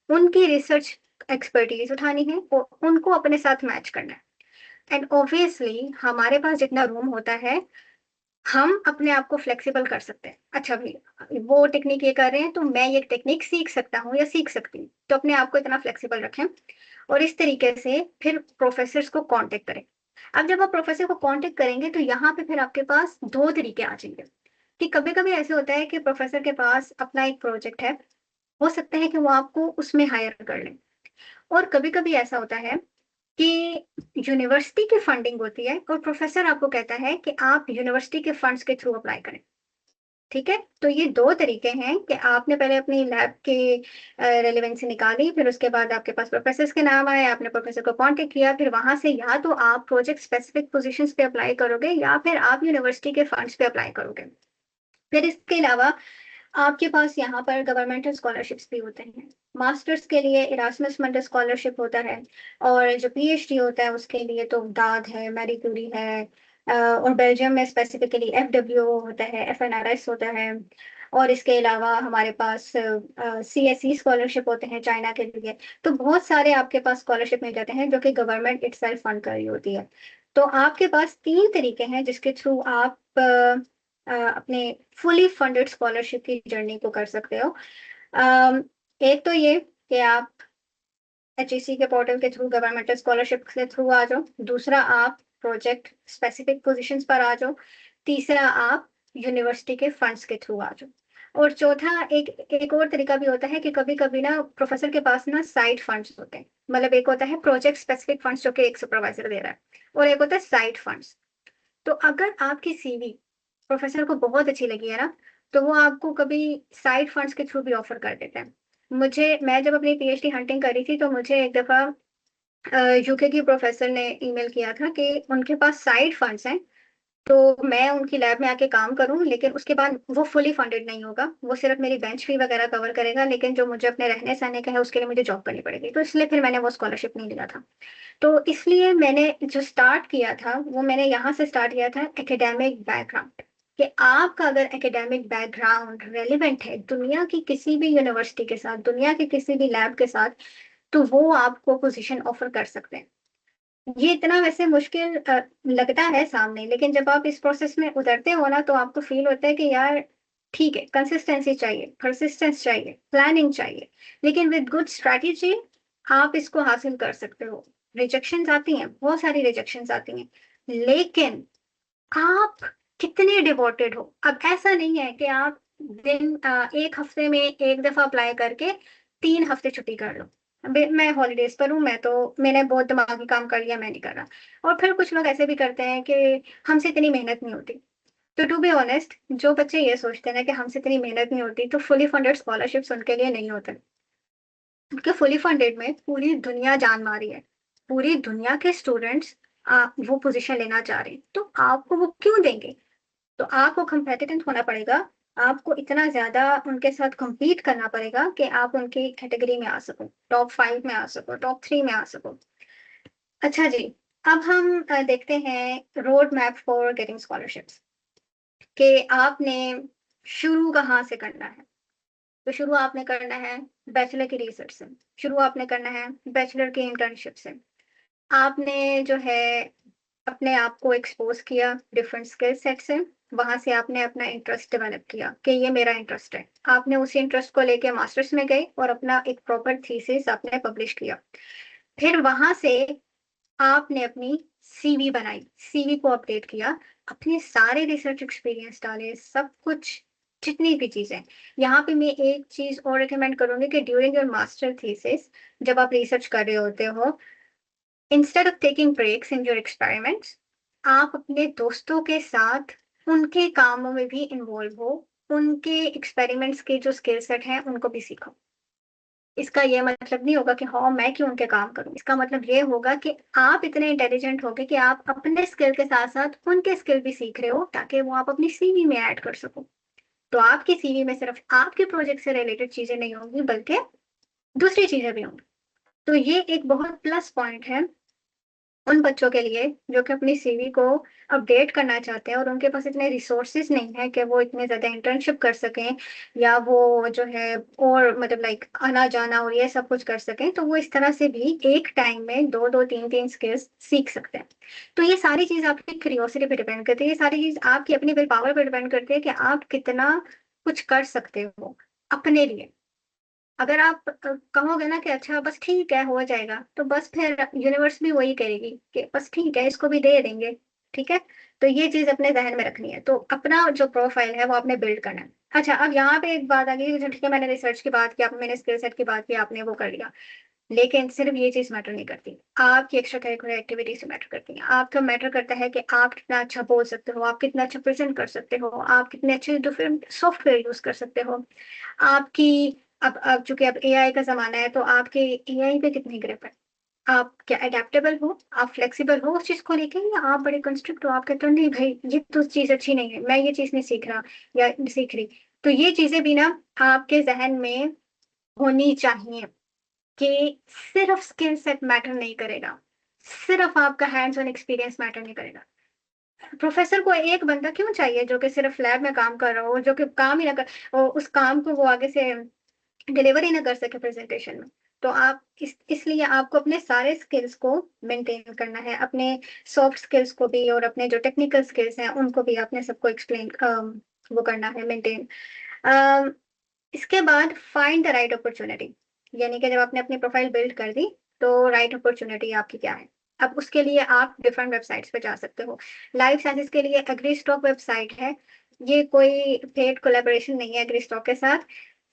उनकी रिसर्च एक्सपर्टीज उठानी है और उनको अपने साथ मैच करना है। एंड ऑब्वियसली हमारे पास जितना रूम होता है हम अपने आप को फ्लेक्सिबल कर सकते हैं। अच्छा भाई, वो टेक्निक ये कर रहे हैं तो मैं ये टेक्निक सीख सकता हूँ या सीख सकती हूँ, तो अपने आप को इतना फ्लेक्सिबल रखें और इस तरीके से फिर प्रोफेसर्स को कांटेक्ट करें। अब जब आप प्रोफेसर को कांटेक्ट करेंगे तो यहाँ पे फिर आपके पास दो तरीके आ जाएंगे, कि कभी कभी ऐसे होता है कि प्रोफेसर के पास अपना एक प्रोजेक्ट है, हो सकता है कि वो आपको उसमें हायर कर लें, और कभी कभी ऐसा होता है कि यूनिवर्सिटी की फंडिंग होती है और प्रोफेसर आपको कहता है कि आप यूनिवर्सिटी के फंड्स के थ्रू अप्लाई करें। ठीक है, तो ये दो तरीके हैं कि आपने पहले अपनी लैब के रेलेवेंसी निकाली, फिर उसके बाद आपके पास प्रोफेसर्स के नाम आए, आपने प्रोफेसर को कांटेक्ट किया, फिर वहां से या तो आप प्रोजेक्ट स्पेसिफिक पोजीशंस पे अप्लाई करोगे या फिर आप यूनिवर्सिटी के फंड्स पे अप्लाई करोगे। फिर इसके अलावा आपके पास यहाँ पर गवर्नमेंटल स्कॉलरशिप्स भी होते हैं। मास्टर्स के लिए इरास्मस मंडल स्कॉलरशिप होता है, और जो पीएचडी होता है उसके लिए तो दाद है, मैरी क्यूरी है, और बेल्जियम में स्पेसिफिकली एफडब्ल्यू होता है, एफएनआरएस होता है, और इसके अलावा हमारे पास सीएसई स्कॉलरशिप होते हैं चाइना के लिए। तो बहुत सारे आपके पास स्कॉलरशिप मिल जाते हैं जो कि गवर्नमेंट इटसेल्फ फंड कर रही होती है। तो आपके पास तीन तरीके हैं जिसके थ्रू आप अपने फुली फंडेड स्कॉलरशिप की जर्नी को कर सकते हो। एक तो ये कि आप एचईसी के पोर्टल के थ्रू गवर्नमेंटल स्कॉलरशिप के थ्रू आ जाओ, दूसरा आप प्रोजेक्ट स्पेसिफिक पोजीशंस पर आ जाओ, तीसरा आप यूनिवर्सिटी के फंड्स के थ्रू आ जाओ, और चौथा एक और तरीका भी होता है कि कभी कभी ना प्रोफेसर के पास ना साइड फंड्स होते हैं। मतलब एक होता है प्रोजेक्ट स्पेसिफिक फंड्स जो कि एक सुपरवाइजर दे रहा है, और एक होता है साइड फंड्स। तो अगर आपकी सीवी प्रोफेसर को बहुत अच्छी लगी है ना, तो वो आपको कभी साइड फंड्स के थ्रू भी ऑफर कर देते हैं। मैं जब अपनी पीएचडी हंटिंग करी थी तो मुझे एक दफा यूके की प्रोफेसर ने ईमेल किया था कि उनके पास साइड फंड्स हैं, तो मैं उनकी लैब में आके काम करूँ, लेकिन उसके बाद वो फुली फंडेड नहीं होगा। वो सिर्फ़ मेरी बेंच फ़ी वगैरह कवर करेगा, लेकिन जो मुझे अपने रहने-सहने का है, उसके लिए मुझे जॉब करनी पड़ेगी। तो इसलिए फिर मैंने वो स्कॉलरशिप नहीं लिया था। तो इसलिए मैंने जो स्टार्ट किया था, वो मैंने यहाँ से स्टार्ट किया था एकेडमिक बैकग्राउंड, कि आपका अगर एकेडमिक बैकग्राउंड रेलेवेंट है दुनिया की किसी भी यूनिवर्सिटी के साथ, दुनिया के किसी भी लैब के साथ, तो वो आपको पोज़ीशन ऑफ़र कर सकते हैं। ये इतना वैसे मुश्किल लगता है सामने, लेकिन जब आप इस प्रोसेस में उतरते हो ना, तो आपको फ़ील होता है कि यार ठीक है, कंसिस्टेंसी चाहिए, परसिस्टेंस चाहिए, प्लानिंग चाहिए, लेकिन विद गुड स्ट्रैटेजी आप इसको हासिल कर सकते हो। रिजेक्शंस आती हैं, बहुत सारी रिजेक्शंस आती हैं, लेकिन आप कितने डिवोटेड हो। अब ऐसा नहीं है कि आप 1 हफ्ते में 1 दफ़ा अप्लाई करके 3 हफ्ते छुट्टी कर लो। अबे मैं हॉलिडेज़ पर हूँ, मैंने बहुत दिमागी काम कर लिया, मैं नहीं कर रहा। और फिर कुछ लोग ऐसे भी करते हैं कि हमसे इतनी मेहनत नहीं होती। तो टू बी ऑनेस्ट, जो बच्चे ये सोचते हैं ना कि हमसे इतनी मेहनत नहीं होती, तो फुली फंडेड स्कॉलरशिप्स उनके लिए नहीं होते। क्योंकि फुली फंडेड में पूरी दुनिया जान मारी है। पूरी दुनिया के स्टूडेंट्स वो पोज़ीशन लेना चाह रहे हैं, तो आपको वो क्यों देंगे? तो आपको कॉम्पिटिटिव होना पड़ेगा, आपको इतना ज़्यादा उनके साथ कम्पीट करना पड़ेगा कि आप उनकी कैटेगरी में आ सको, टॉप 5 में आ सको, टॉप 3 में आ सको। अच्छा जी, अब हम देखते हैं road map for getting scholarships, कि आपने शुरू कहाँ से करना है। तो शुरू आपने करना है बैचलर की रिसर्च से, शुरू आपने करना है बैचलर की इंटर्नशिप से। आपने जो है अपने आप को एक्सपोज़ किया डिफरेंट स्किल सेट से, वहाँ से आपने अपना इंटरेस्ट डेवलप किया कि ये मेरा इंटरेस्ट है। आपने उसी इंटरेस्ट को लेके मास्टर्स में गए और अपना एक प्रॉपर थीसिस आपने पब्लिश किया। फिर वहाँ से आपने अपनी सीवी बनाई, सीवी को अपडेट किया, अपने सारे रिसर्च एक्सपीरियंस डाले, सब कुछ, जितनी भी चीज़ें। यहाँ पे मैं एक चीज़ और रिकमेंड करूँगी कि ड्यूरिंग योर मास्टर थीसिस, जब आप रिसर्च कर रहे होते हो, instead of taking breaks in your experiments, आप अपने दोस्तों के साथ उनके कामों में भी इन्वॉल्व हो, उनके एक्सपेरिमेंट्स के जो स्किल सेट हैं उनको भी सीखो। इसका ये मतलब नहीं होगा कि हाँ, मैं क्यों उनके काम करूँ। इसका मतलब ये होगा कि आप इतने इंटेलिजेंट हो गए कि आप अपने स्किल के साथ-साथ उनके स्किल भी सीख रहे हो, ताकि वो आप अपनी सीवी में ऐड कर सको। तो आपकी सीवी में सिर्फ आपके प्रोजेक्ट से रिलेटेड चीज़ें नहीं होंगी, बल्कि दूसरी चीज़ें भी होंगी। तो ये एक बहुत प्लस पॉइंट है उन बच्चों के लिए जो कि अपनी सीवी को अपडेट करना चाहते हैं और उनके पास इतने रिसोर्सेज नहीं है कि वो इतने ज़्यादा इंटर्नशिप कर सकें, या वो जो है और मतलब लाइक आना-जाना और ये सब कुछ कर सकें, तो वो इस तरह से भी एक टाइम में 2-2 3-3 स्किल्स सीख सकते हैं। तो ये सारी चीज़ आपकी क्यूरियोसिटी पे डिपेंड करती है, ये सारी चीज़ आपकी अपनी विल पावर पे डिपेंड करती है कि आप कितना कुछ कर सकते हो अपने लिए। अगर आप कहोगे ना कि अच्छा बस ठीक है, हो जाएगा, तो बस फिर यूनिवर्स भी वही करेगी कि बस ठीक है, इसको भी दे देंगे, ठीक है? तो ये चीज़ अपने ज़हन में रखनी है। तो अपना जो प्रोफ़ाइल है वो आपने बिल्ड करना है। अच्छा, अब यहाँ पे एक बात आ गई कि ठीक है, मैंने रिसर्च की बात की, आप मैंने स्किल सेट की बात की, आपने वो कर लिया। लेकिन सिर्फ़ ये चीज़ मैटर नहीं करती, आपकी एक्स्ट्रा करिकुलर एक्टिविटीज़ भी मैटर करती हैं। आपका मैटर करता है कि आप कितना अच्छा बोल सकते हो, आप कितना अच्छा प्रेज़ेंट कर सकते हो, आप कितने अच्छे डिफरेंट सॉफ्टवेयर यूज़ कर सकते हो। आपकी अब चूँकि अब एआई का ज़माना है, तो आपके एआई पे कितनी ग्रिप है? आप क्या एडैप्टेबल हो? आप फ्लेक्सिबल हो उस चीज़ को लेके, या आप बड़े कंस्ट्रिक्ट हो, आप कहते हो नहीं भई ये तो चीज़ अच्छी नहीं है, मैं ये चीज़ नहीं सीख रहा या सीख रही। तो ये चीज़ें भी ना आपके ज़हन में होनी चाहिए कि सिर्फ़ स्किल सेट मैटर नहीं करेगा, सिर्फ़ आपका हैंड्स ऑन एक्सपीरियंस मैटर नहीं करेगा। प्रोफ़ेसर को एक बंदा क्यों चाहिए जो कि सिर्फ़ लैब में काम कर रहा हो, जो कि काम ही ना कर उस काम को वो आगे से डिलीवर ही ना कर सके प्रेज़ेंटेशन में। तो आप इसलिए आपको अपने सारे स्किल्स को मेंटेन करना है, अपने सॉफ्ट स्किल्स को भी और अपने जो टेक्निकल स्किल्स हैं, उनको भी आपने सबको वो करना है मेंटेन। अ, इसके बाद फाइंड द राइट अपॉर्च्युनिटी, यानी कि जब आपने अपनी प्रोफ़ाइल बिल्ड कर दी, तो राइट अपॉर्च्युनिटी आपकी क्या है? अब उसके लिए आप डिफरेंट वेबसाइट्स पे जा सकते हो। लाइफ साइंसेज़ के लिए एग्रीस्टॉक वेबसाइट है। ये कोई पेड कोलैबोरेशन नहीं है एग्रीस्टॉक के साथ।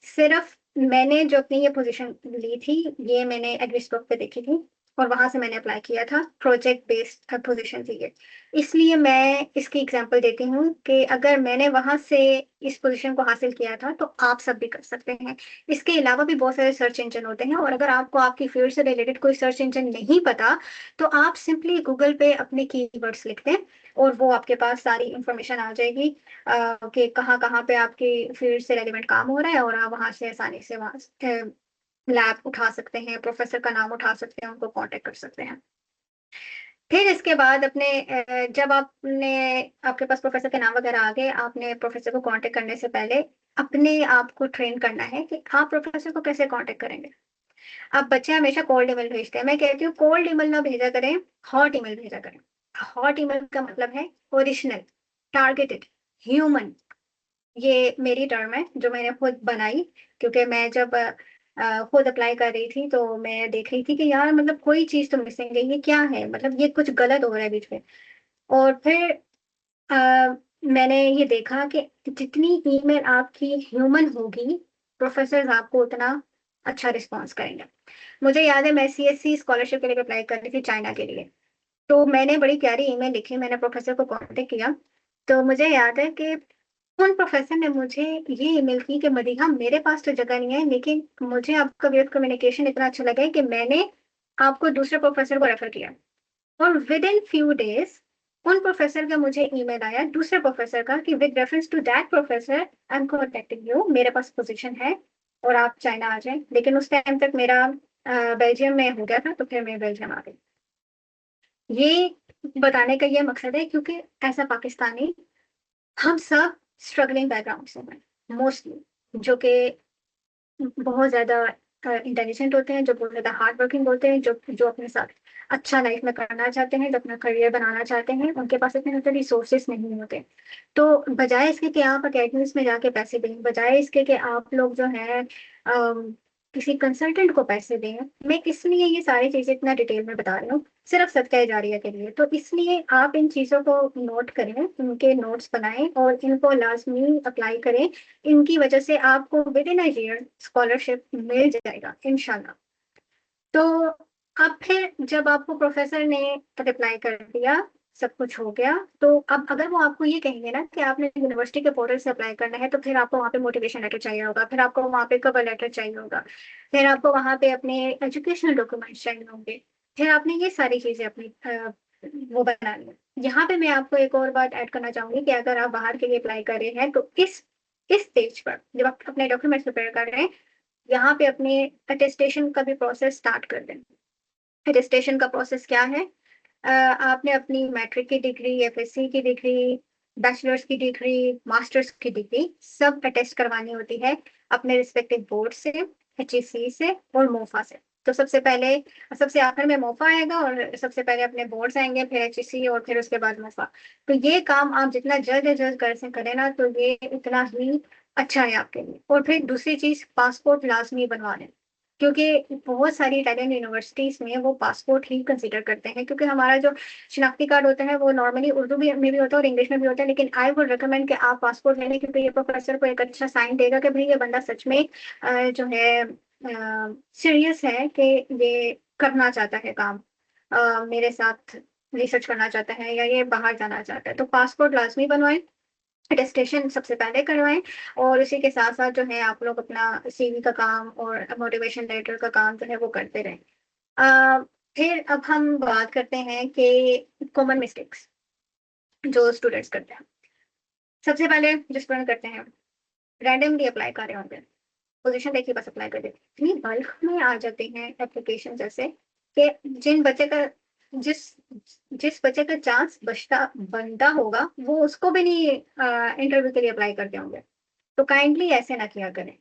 सिर्फ़ मैंने जो अपनी ये पोज़ीशन ली थी, ये मैंने एग्रीस्टॉक पे देखी थी। और वहां से मैंने अप्लाई किया था, प्रोजेक्ट बेस्ड पोजीशन थी ये। इसलिए मैं इसकी एग्जांपल देती हूँ कि अगर मैंने वहां से इस पोजीशन को हासिल किया था तो आप सब भी कर सकते हैं। इसके अलावा भी बहुत सारे सर्च इंजन होते हैं, और अगर आपको आपकी फील्ड से रिलेटेड कोई सर्च इंजन नहीं पता तो आप सिंपली गूगल पे अपने कीवर्ड्स लिख दें और वो आपके पास सारी इंफॉर्मेशन आ जाएगी कि कहाँ कहाँ पे आपकी फील्ड से रेलिवेंट काम हो रहा है, और आप वहाँ से आसानी से वहाँ लैब उठा सकते हैं, प्रोफेसर का नाम उठा सकते हैं, उनको कांटेक्ट कर सकते हैं। फिर इसके बाद अपने जब आपने आपके पास प्रोफेसर के नाम वगैरह आ गए, आपने प्रोफेसर को कांटेक्ट करने से पहले अपने आप को ट्रेन करना है कि आप प्रोफेसर को कैसे कांटेक्ट करेंगे। अब बच्चे हमेशा कोल्ड ईमेल भेजते हैं, मैं कहती हूँ कोल्ड ईमेल ना भेजा करें, हॉट ईमेल भेजा करें। हॉट ईमेल का मतलब है ओरिजिनल, टारगेटेड, ह्यूमन। ये मेरी टर्म है जो मैंने खुद बनाई, क्योंकि मैं जब खुद अप्लाई कर रही थी तो मैं देख रही थी कि यार मतलब कोई चीज तो मिसिंग है, ये क्या है, मतलब ये कुछ गलत हो रहा है बीच में। और फिर मैंने ये देखा कि जितनी ईमेल आपकी ह्यूमन होगी, प्रोफेसर आपको उतना अच्छा रिस्पॉन्स करेंगे। मुझे याद है मैं CSC स्कॉलरशिप के लिए अप्लाई कर रही थी चाइना के लिए, तो मैंने बड़ी प्यारी ईमेल लिखी, मैंने प्रोफेसर को कांटेक्ट किया। तो मुझे याद है कि उन प्रोफेसर ने मुझे ये ईमेल की कि मदीहा मेरे पास तो जगह नहीं है, लेकिन मुझे आपका वे ऑफ कम्युनिकेशन इतना अच्छा लगा है कि मैंने आपको दूसरे प्रोफेसर को रेफर किया। और विद इन फ्यू डेज उन प्रोफेसर का मुझे ईमेल आया दूसरे प्रोफेसर का कि with reference to that professor I am contacting you, मेरे पास पोजीशन है और आप चाइना आ जाएं। लेकिन उस टाइम तक मेरा बेल्जियम में हो गया था, तो फिर मैं बेल्जियम आ गई। ये बताने का ये मकसद है क्योंकि ऐसा पाकिस्तानी हम सब स्ट्रगलिंग बैकग्राउंड से हैं मोस्टली, जो कि बहुत ज्यादा इंटेलिजेंट होते हैं, जो बहुत ज्यादा हार्ड वर्किंग होते हैं, जो जो अपने साथ अच्छा लाइफ में करना चाहते हैं, जो अपना करियर बनाना चाहते हैं, उनके पास इतने ज्यादा रिसोर्सेस नहीं होते। तो बजाय इसके कि आप अकेडमीज में जाके पैसे दें, बजाय इसके कि आप लोग जो है किसी कंसल्टेंट को पैसे दें, मैं इसलिए ये सारी चीजें इतना डिटेल में बता रही हूँ सिर्फ सदका जारिया के लिए। तो इसलिए आप इन चीजों को नोट करें, इनके नोट्स बनाएं और इनको लाजमी अप्लाई करें। इनकी वजह से आपको within a year scholarship मिल जाएगा इंशाल्लाह। तो अब फिर जब आपको प्रोफेसर ने रिप्लाई कर दिया, सब कुछ हो गया, तो अब अगर वो आपको ये कहेंगे ना कि आपने यूनिवर्सिटी के पोर्टल से अप्लाई करना है, तो फिर आपको वहाँ पे मोटिवेशन लेटर चाहिए होगा, फिर आपको वहाँ पे कवर लेटर चाहिए होगा, फिर आपको वहाँ पे अपने एजुकेशनल डॉक्यूमेंट्स चाहिए होंगे, फिर आपने ये सारी चीजें अपनी वो बनानी है। यहाँ पे मैं आपको एक और बात ऐड करना चाहूंगी कि अगर आप बाहर के लिए अप्लाई कर रहे हैं तो इस स्टेज पर जब आप अपने डॉक्यूमेंट्स प्रिपेयर कर रहे हैं, यहाँ पे अपने अटेस्टेशन का भी प्रोसेस स्टार्ट कर दें। अटेस्टेशन का प्रोसेस क्या है? आपने अपनी मैट्रिक की डिग्री, FSC की डिग्री, बैचलर्स की डिग्री, मास्टर्स की डिग्री सब अटेस्ट करवानी होती है अपने रिस्पेक्टिव बोर्ड से, HEC से और मोफा से। तो सबसे पहले, सबसे आखिर में मोफा आएगा और सबसे पहले अपने बोर्ड्स आएंगे, फिर HEC और फिर उसके बाद मोफा। तो ये काम आप जितना जल्द से जल्द कर करें ना, तो ये इतना ही अच्छा है आपके लिए। और फिर दूसरी चीज, पासपोर्ट लाजमी बनवा लें, क्योंकि बहुत सारी इटालियन यूनिवर्सिटीज में वो पासपोर्ट ही कंसीडर करते हैं, क्योंकि हमारा जो शिनाख्ती कार्ड होता है वो नॉर्मली उर्दू में भी होता है और इंग्लिश में भी होता है। लेकिन आई वुड रिकमेंड कि आप पासपोर्ट ले लें, क्योंकि ये प्रोफेसर को एक अच्छा साइन देगा कि भाई ये बंदा सच में जो है सीरियस है कि ये करना चाहता है काम, मेरे साथ रिसर्च करना चाहता है या ये बाहर जाना चाहता है। तो पासपोर्ट लाजमी बनवाएं, अटेस्टेशन सबसे पहले करवाएं, और इसी के साथ साथ जो है आप लोग अपना CV का काम और मोटिवेशन लेटर का काम जो है वो करते रहें। अ, फिर अब हम बात करते हैं कि कॉमन मिस्टेक्स जो स्टूडेंट्स करते हैं। सबसे पहले जो स्टूडेंट करते हैं, रैंडमली अप्लाई कर रहे होंगे, पोजीशन देखिए बस अप्लाई कर दे, इतनी बल्क में आ जाते हैं एप्लीकेशन जैसे कि जिन बच्चे का जिस जिस बच्चे का चांस बचता बनता होगा वो उसको भी नहीं इंटरव्यू के लिए अप्लाई करते होंगे। तो काइंडली ऐसे ना किया करें।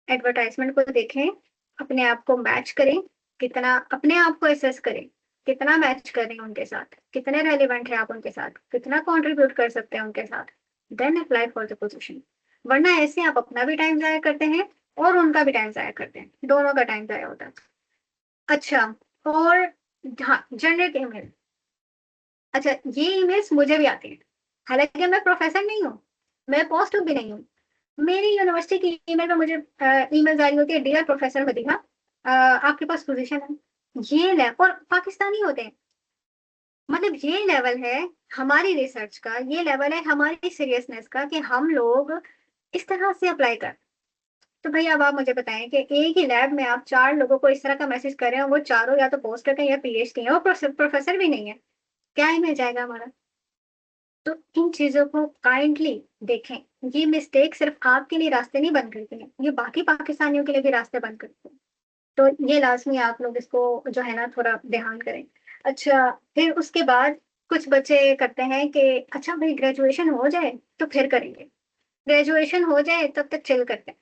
एडवर्टाइजमेंट को देखें, अपने आप को मैच करें, कितना अपने आप को एसेस करें, कितना मैच कर रहे हैं उनके साथ, कितने रेलिवेंट है आप उनके साथ, कितना कंट्रीब्यूट कर सकते हैं उनके साथ, then apply for the position. वरना ऐसे आप अपना भी टाइम जाया करते हैं और उनका भी टाइम जाया करते हैं, दोनों का टाइम जाया होता है। अच्छा, और हाँ, जनरिक ईमेल। अच्छा, ये ईमेल्स मुझे भी आती हैं, हालांकि मैं प्रोफेसर नहीं हूँ, मैं पोस्ट भी नहीं हूँ। मेरी यूनिवर्सिटी की ईमेल पे मुझे ईमेल जारी होती है, डियर प्रोफेसर मदीहा, आपके पास पोजीशन है, ये लेवल, और पाकिस्तानी होते हैं, मतलब ये लेवल है हमारी रिसर्च का, ये लेवल है हमारी सीरियसनेस का कि हम लोग इस तरह से अप्लाई कर। तो भाई अब आप मुझे बताएं कि एक ही लैब में आप 4 लोगों को इस तरह का मैसेज कर रहे हैं, वो चारों या तो पोस्ट करते हैं या पीएचडी है, वो प्रोफेसर भी नहीं है, क्या इमेज आएगा हमारा? तो इन चीजों को काइंडली देखें। ये मिस्टेक सिर्फ आपके लिए रास्ते नहीं बंद करती है, ये बाकी पाकिस्तानियों के लिए भी रास्ते बंद करते हैं। तो ये लाजमी आप लोग इसको जो है ना थोड़ा ध्यान करें। अच्छा, फिर उसके बाद कुछ बच्चे करते हैं कि अच्छा भाई ग्रेजुएशन हो जाए तो फिर करेंगे, ग्रेजुएशन हो जाए तब तक चिल करते हैं।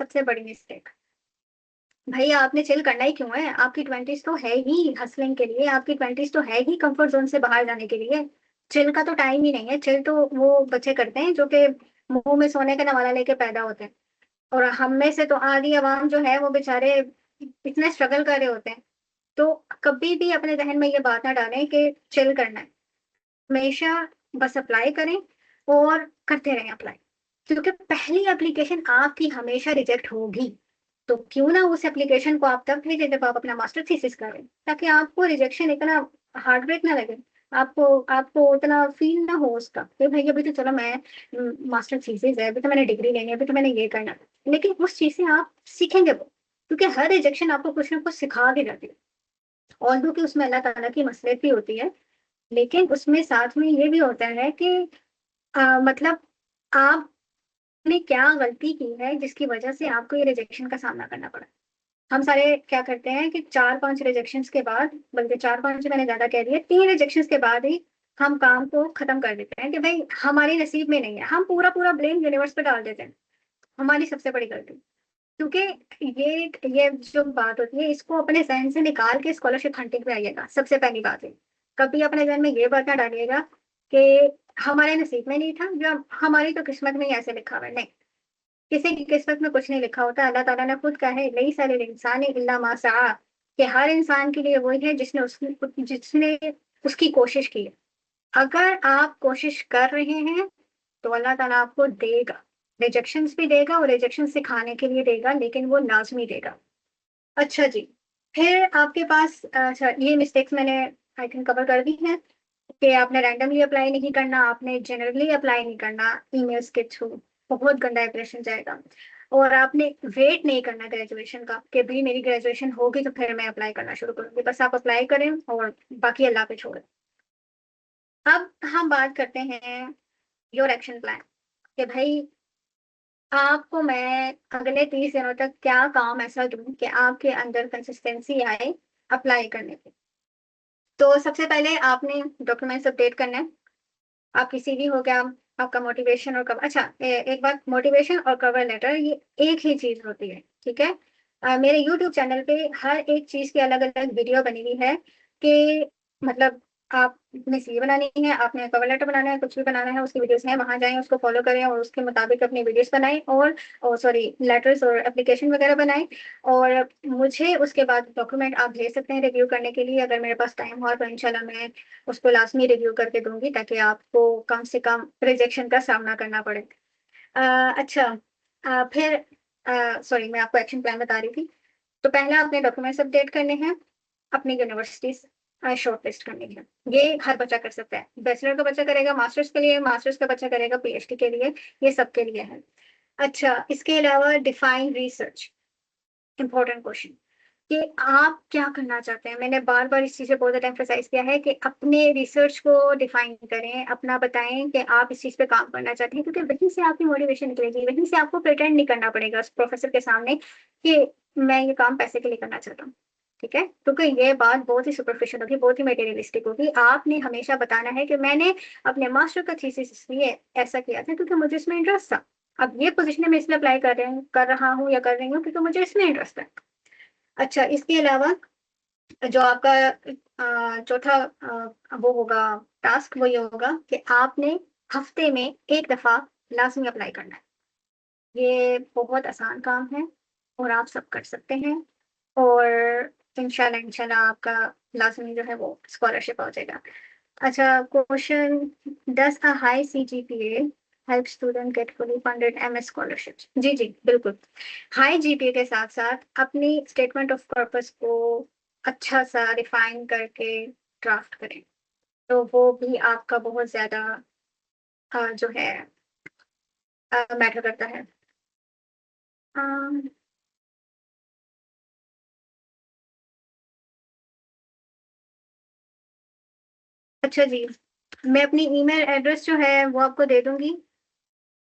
सबसे बड़ी मिस्टेक, भाई आपने चिल करना ही क्यों है? आपकी 20s तो है ही हसलिंग के लिए, आपकी 20s तो है ही कंफर्ट जोन से बाहर जाने के लिए। चिल का तो टाइम ही नहीं है। चिल तो वो बच्चे करते हैं जो कि मुंह में सोने का नवाला लेके पैदा होते हैं, और हम में से तो आधी आवाम जो है वो बेचारे इतने स्ट्रगल कर रहे होते हैं। तो कभी भी अपने जहन में ये बात ना डालें कि चिल करना है। हमेशा बस अप्लाई करें और करते रहें अप्लाई, क्योंकि पहली एप्लीकेशन आपकी हमेशा रिजेक्ट होगी। तो क्यों ना उस एप्लीकेशन को आप तब भेजें जब आप अपना मास्टर थीसिस करें, ताकि आपको रिजेक्शन इतना हार्ट ब्रेक ना लगे, आपको आपको उतना फील ना हो उसका कि भाई अभी तो चलो मैं मास्टर थीसिस है, अभी तो मैंने डिग्री लेनी है, अभी तो मैंने ये करना है। लेकिन उस चीज से आप सीखेंगे वो, क्योंकि हर रिजेक्शन आपको कुछ ना कुछ सिखा के जाती है। ऑल्दो कि उसमें अल्लाह ताला की मसलियत भी होती है, लेकिन उसमें साथ में ये भी होता है कि मतलब आपने क्या गलती की है जिसकी वजह से आपको ये रिजेक्शन का सामना करना पड़ा। हम सारे क्या करते हैं कि 4-5 रिजेक्शंस के बाद, बल्कि 4-5 मैंने ज्यादा कह दिया, 3 रिजेक्शंस के बाद ही हम काम को खत्म कर देते हैं कि भाई हमारे नसीब में नहीं है। हम पूरा पूरा ब्लेम यूनिवर्स पे डाल देते हैं, हमारी सबसे बड़ी गलती। क्योंकि ये जो बात होती है इसको अपने जहन से निकाल के स्कॉलरशिप हंटिंग पे आइएगा। सबसे पहली बात है, कभी अपने जहन में ये बात ना डालिएगा कि हमारे नसीब में नहीं था, जो हमारी तो किस्मत में ही ऐसे लिखा हुआ है। नहीं, किसी की किस्मत में कुछ नहीं लिखा होता। अल्लाह ताला ने खुद कहा है लई सारे इंसान इल्ला मा सआ, कि हर इंसान के लिए वही है जिसने उसकी कोशिश की है। अगर आप कोशिश कर रहे हैं तो अल्लाह ताला आपको देगा, रिजेक्शंस भी देगा, और रिजेक्शन सिखाने के लिए देगा, लेकिन वो लाजमी देगा। अच्छा जी, फिर आपके पास अच्छा ये मिस्टेक्स मैंने आई थिंक कवर कर दी हैं कि आपने रैंडमली अप्लाई नहीं करना, आपने जनरली अप्लाई नहीं करना ईमेल्स के थ्रू, बहुत गंदा इंप्रेशन जाएगा। और आपने वेट नहीं करना ग्रेजुएशन का कि भाई मेरी ग्रेजुएशन होगी तो फिर मैं अप्लाई करना शुरू करूंगी। बस आप अप्लाई करें और बाकी अल्लाह पे छोड़ें। अब हम बात करते हैं योर एक्शन प्लान, कि भाई आपको मैं अगले 30 दिनों तक क्या काम ऐसा दूं कि आपके अंदर कंसिस्टेंसी आए अप्लाई करने की। तो सबसे पहले आपने डॉक्यूमेंट्स अपडेट करना है। आपकी सीवी हो गया, आपका मोटिवेशन और कवर। अच्छा एक बात, मोटिवेशन और कवर लेटर ये एक ही चीज होती है, ठीक है? मेरे यूट्यूब चैनल पे हर एक चीज की अलग अलग वीडियो बनी हुई है कि मतलब आपने सीवी बनानी है, आपने कवर लेटर बनाना है, कुछ भी बनाना है, उसकी वीडियोस हैं, वहां जाएं, उसको फॉलो करें और उसके मुताबिक अपनी वीडियोस बनाएं, और सॉरी लेटर्स और एप्लीकेशन वगैरह बनाएं। और मुझे उसके बाद डॉक्यूमेंट आप भेज सकते हैं रिव्यू करने के लिए। अगर मेरे पास टाइम हुआ तो इंशाल्लाह मैं उसको लाजमी रिव्यू करके दूंगी, ताकि आपको कम से कम रिजेक्शन का सामना करना पड़े। अच्छा, फिर सॉरी मैं आपको एक्शन प्लान बता रही थी। तो पहला अपने डॉक्यूमेंट्स अपडेट करने हैं, अपनी यूनिवर्सिटीज शॉर्ट लिस्ट करनी है। ये हर बच्चा कर सकता है, बैचलर का बच्चा करेगा मास्टर्स के लिए, मास्टर्स का बच्चा करेगा पीएचडी के लिए, ये सबके लिए है। अच्छा, इसके अलावा डिफाइन रिसर्च, इंपॉर्टेंट क्वेश्चन कि आप क्या करना चाहते हैं। मैंने बार बार इस चीज पे बहुत ज्यादा एम्फोसाइज किया है कि अपने रिसर्च को डिफाइन करें, अपना बताएं कि आप इस चीज पे काम करना चाहते हैं, क्योंकि वहीं से आपकी मोटिवेशन निकलेगी, वहीं से आपको प्रिटेंड नहीं करना पड़ेगा उस प्रोफेसर के सामने कि मैं ये काम पैसे के लिए करना चाहता हूँ। ठीक है, क्योंकि ये बात बहुत ही सुपरफिशियल होगी, बहुत ही मटेरियलिस्टिक होगी। आपने हमेशा बताना है कि मैंने अपने मास्टर का थीसिस इसलिए ऐसा किया था क्योंकि मुझे इसमें इंटरेस्ट था। अब ये पोजीशन में इसलिए अप्लाई कर रहा हूँ या कर रही हूँ क्योंकि मुझे इसमें इंटरेस्ट है। अच्छा, इसके अलावा जो आपका चौथा वो होगा टास्क, वो ये होगा कि आपने हफ्ते में एक दफा लाजमी अप्लाई करना है। ये बहुत आसान काम है और आप सब कर सकते हैं, और इंशाल्लाह इंशाल्लाह आपका लाजमी जो है वो स्कॉलरशिप हो जाएगा। अच्छा, question, does a high CGPA help student get fully funded MS scholarship? जी जी बिल्कुल। हाई जीपीए के साथ साथ अपनी स्टेटमेंट ऑफ पर्पस को अच्छा सा रिफाइन करके ड्राफ्ट करें, तो वो भी आपका बहुत ज़्यादा जो है मैटर करता है। अम, अच्छा जी, मैं अपनी ईमेल एड्रेस जो है वो आपको दे दूँगी।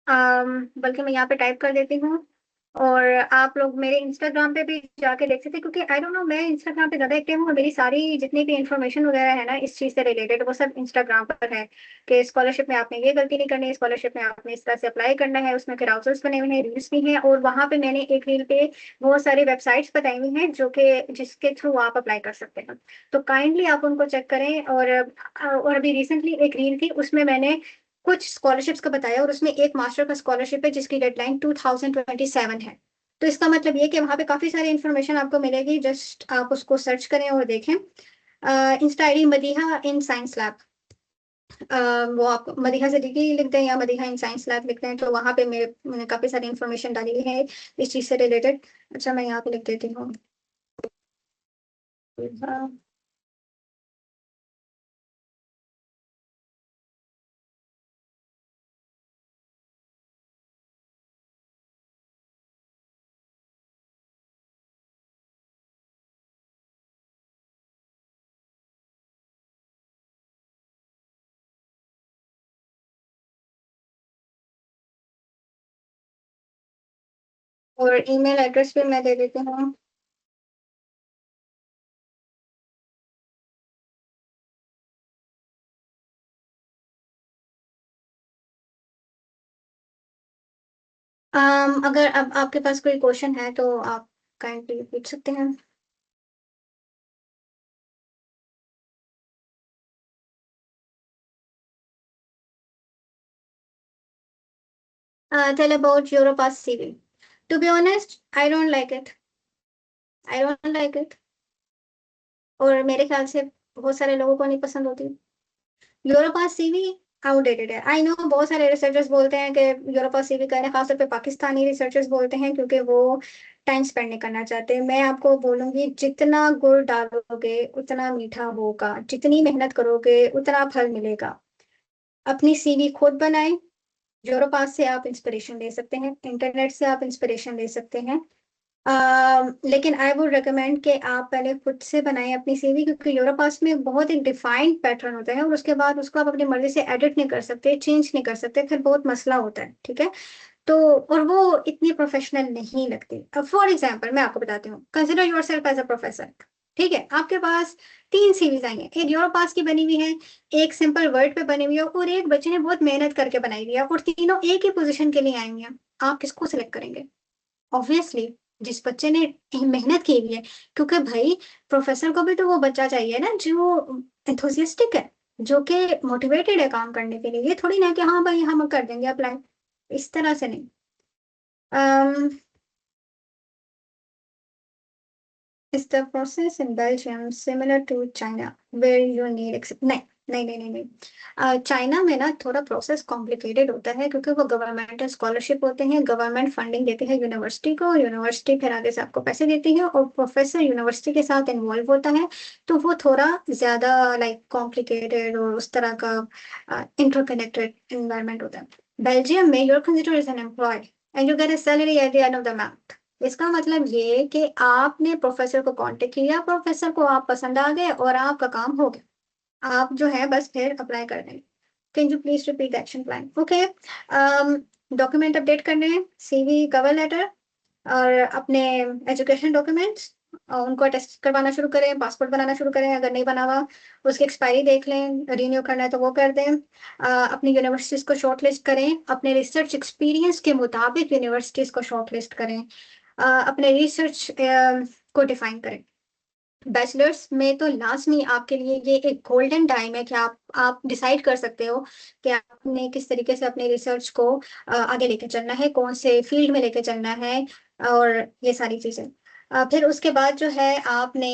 बल्कि मैं यहाँ पे टाइप कर देती हूँ और आप लोग मेरे इंस्टाग्राम पे भी जाके देख सकते हैं, क्योंकि आई डोंट नो, मैं इंस्टाग्राम पे ज़्यादा एक्टिव हूँ और मेरी सारी जितनी भी इन्फॉर्मेशन वगैरह है ना इस चीज़ से रिलेटेड, वो सब इंस्टाग्राम पर है कि स्कॉलरशिप में आपने ये गलती नहीं करनी है, स्कॉलरशिप में आपने इस तरह से अप्लाई करना है, उसमें क्राउचर्स बने हुए हैं, रील्स भी हैं और वहाँ पे मैंने एक रील पे बहुत सारी वेबसाइट्स बताई हुई हैं जो कि जिसके थ्रू आप अप्लाई कर सकते हैं। तो काइंडली आप उनको चेक करें और अभी रिसेंटली एक रील थी, उसमें मैंने कुछ स्कॉलरशिप्स का बताया और उसमें एक मास्टर का स्कॉलरशिप है जिसकी डेडलाइन 2027 है। तो इसका मतलब ये कि वहाँ पे काफ़ी सारी इन्फॉर्मेशन आपको मिलेगी, जस्ट आप उसको सर्च करें और देखें। Insta ID Madiha in science lab, वो आप मदीहा से डिग्री लिख दें या मदीहा इन साइंस लैब लिख दें, तो वहाँ पे मैंने काफ़ी सारी इन्फॉर्मेशन डाली हुई है इस चीज़ से रिलेटेड। अच्छा, मैं यहाँ पे लिख देती हूँ। और ईमेल एड्रेस भी मैं दे देती हूँ। अगर अब आपके पास कोई क्वेश्चन है तो आप काइंडली पूछ सकते हैं। Tell about Europass CV. To be honest, I don't like it. I don't like it. और मेरे ख्याल से बहुत सारे लोगों को नहीं पसंद होती। यूरोपास सीवी आउटडेटेड है। आई नो, बहुत सारे रिसर्चर्स बोलते हैं कि यूरोपास सीवी करें, खासतौर पे पाकिस्तानी रिसर्चर्स बोलते हैं क्योंकि वो टाइम स्पेंड नहीं करना चाहते। मैं आपको बोलूंगी, जितना गुड़ डालोगे उतना मीठा होगा, जितनी मेहनत करोगे उतना फल मिलेगा। अपनी सीवी खुद बनाएं। यूरोपास से आप इंस्पिरेशन ले सकते हैं, इंटरनेट से आप इंस्पिरेशन ले सकते हैं। लेकिन आई वुड रिकमेंड कि आप पहले खुद से बनाएं अपनी सीवी, क्योंकि यूरोपास में बहुत एक डिफाइंड पैटर्न होता है और उसके बाद उसको आप अपनी मर्जी से एडिट नहीं कर सकते, चेंज नहीं कर सकते, फिर बहुत मसला होता है, ठीक है। तो और वो इतनी प्रोफेशनल नहीं लगती। अब फॉर एग्जाम्पल मैं आपको बताती हूँ, consider yourself as a professor. ठीक है, आपके पास तीन सीरीज आई हैं, एक यूरोपास की बनी हुई है, एक सिंपल वर्ड पे बनी हुई है और एक बच्चे ने बहुत मेहनत करके बनाई हुई है, और तीनों एक ही पोजीशन के लिए आई हुई हैं। आप किसको सिलेक्ट करेंगे? ऑब्वियसली जिस बच्चे ने मेहनत की हुई है, क्योंकि भाई प्रोफेसर को भी तो वो बच्चा चाहिए ना जो एंथुसियास्टिक है, जो कि मोटिवेटेड है काम करने के लिए। ये थोड़ी ना कि हाँ भाई हम कर देंगे अप्लाई, इस तरह से नहीं। um, is the process in Belgium similar to China where you need नहीं नहीं नहीं नहीं नहीं। चाइना में ना थोड़ा प्रोसेस कॉम्प्लिकेटेड होता है, क्योंकि वो गवर्नमेंट स्कॉलरशिप होते हैं, गवर्नमेंट फंडिंग देती है यूनिवर्सिटी को, यूनिवर्सिटी फिर आगे से आपको पैसे देती है और प्रोफेसर यूनिवर्सिटी के साथ इन्वॉल्व होता है। तो वो थोड़ा ज्यादा लाइक कॉम्प्लिकेटेड और उस तरह का इंटरकनेक्टेड एनवायरनमेंट होता है। बेल्जियम में you're consider as an employee and you get a salary at the end of the month. इसका मतलब ये कि आपने प्रोफेसर को कांटेक्ट किया, प्रोफेसर को आप पसंद आ गए और आपका काम हो गया। आप जो है बस फिर अप्लाई कर दें। Can you please repeat the action plan? Okay. Document update करने हैं, सीवी, कवर लेटर और अपने एजुकेशन डॉक्यूमेंट्स, उनको अटेस्ट करवाना शुरू करें, पासपोर्ट बनाना शुरू करें, अगर नहीं बना हुआ उसकी एक्सपायरी देख लें, रिन्यू करना है तो वो कर दें। अपनी यूनिवर्सिटीज़ को शॉर्ट लिस्ट करें, अपने रिसर्च एक्सपीरियंस के मुताबिक यूनिवर्सिटीज़ को शॉर्ट लिस्ट करें, अपने रिसर्च को डिफाइन करें। बैचलर्स में तो लाजमी आपके लिए ये एक गोल्डन टाइम है कि आप डिसाइड कर सकते हो कि आपने किस तरीके से अपने रिसर्च को आगे लेके चलना है, कौन से फील्ड में लेके चलना है और ये सारी चीजें। फिर उसके बाद जो है आपने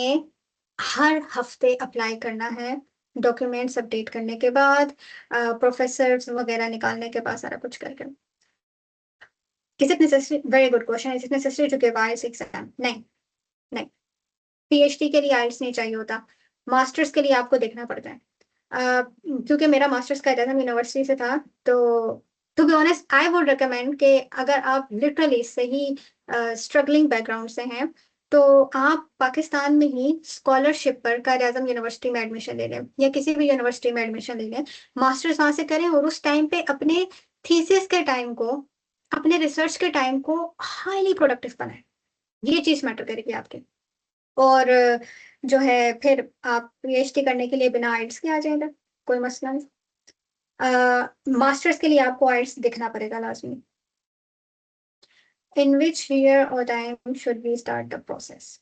हर हफ्ते अप्लाई करना है, डॉक्यूमेंट्स अपडेट करने के बाद, प्रोफेसर वगैरह निकालने के बाद, सारा कुछ करके। Is it necessary? Very good question. Is it necessary to give IELTS exam? नहीं, नहीं। पीएचडी के लिए आइल्स नहीं चाहिए होता, मास्टर्स के लिए आपको देखना पड़ता है। क्योंकि मेरा मास्टर्स का एडम यूनिवर्सिटी से था, तो to be honest I would recommend कि अगर आप लिटरली सही स्ट्रगलिंग बैकग्राउंड से हैं, तो आप पाकिस्तान में ही स्कॉलरशिप पर कायद आजम यूनिवर्सिटी में एडमिशन ले लें या किसी भी यूनिवर्सिटी में एडमिशन ले लें, मास्टर्स वहां से करें और उस टाइम पे अपने थीसिस के टाइम को, अपने रिसर्च के टाइम को हाईली प्रोडक्टिव बनाएं। ये चीज मैटर करेगी आपके। और जो है फिर आप पीएचडी करने के लिए बिना आइल्स के आ जाएगा, कोई मसला नहीं। मास्टर्स के लिए आपको आइल्स दिखना पड़ेगा लाजमी। इन विच ईयर और time should we start the process?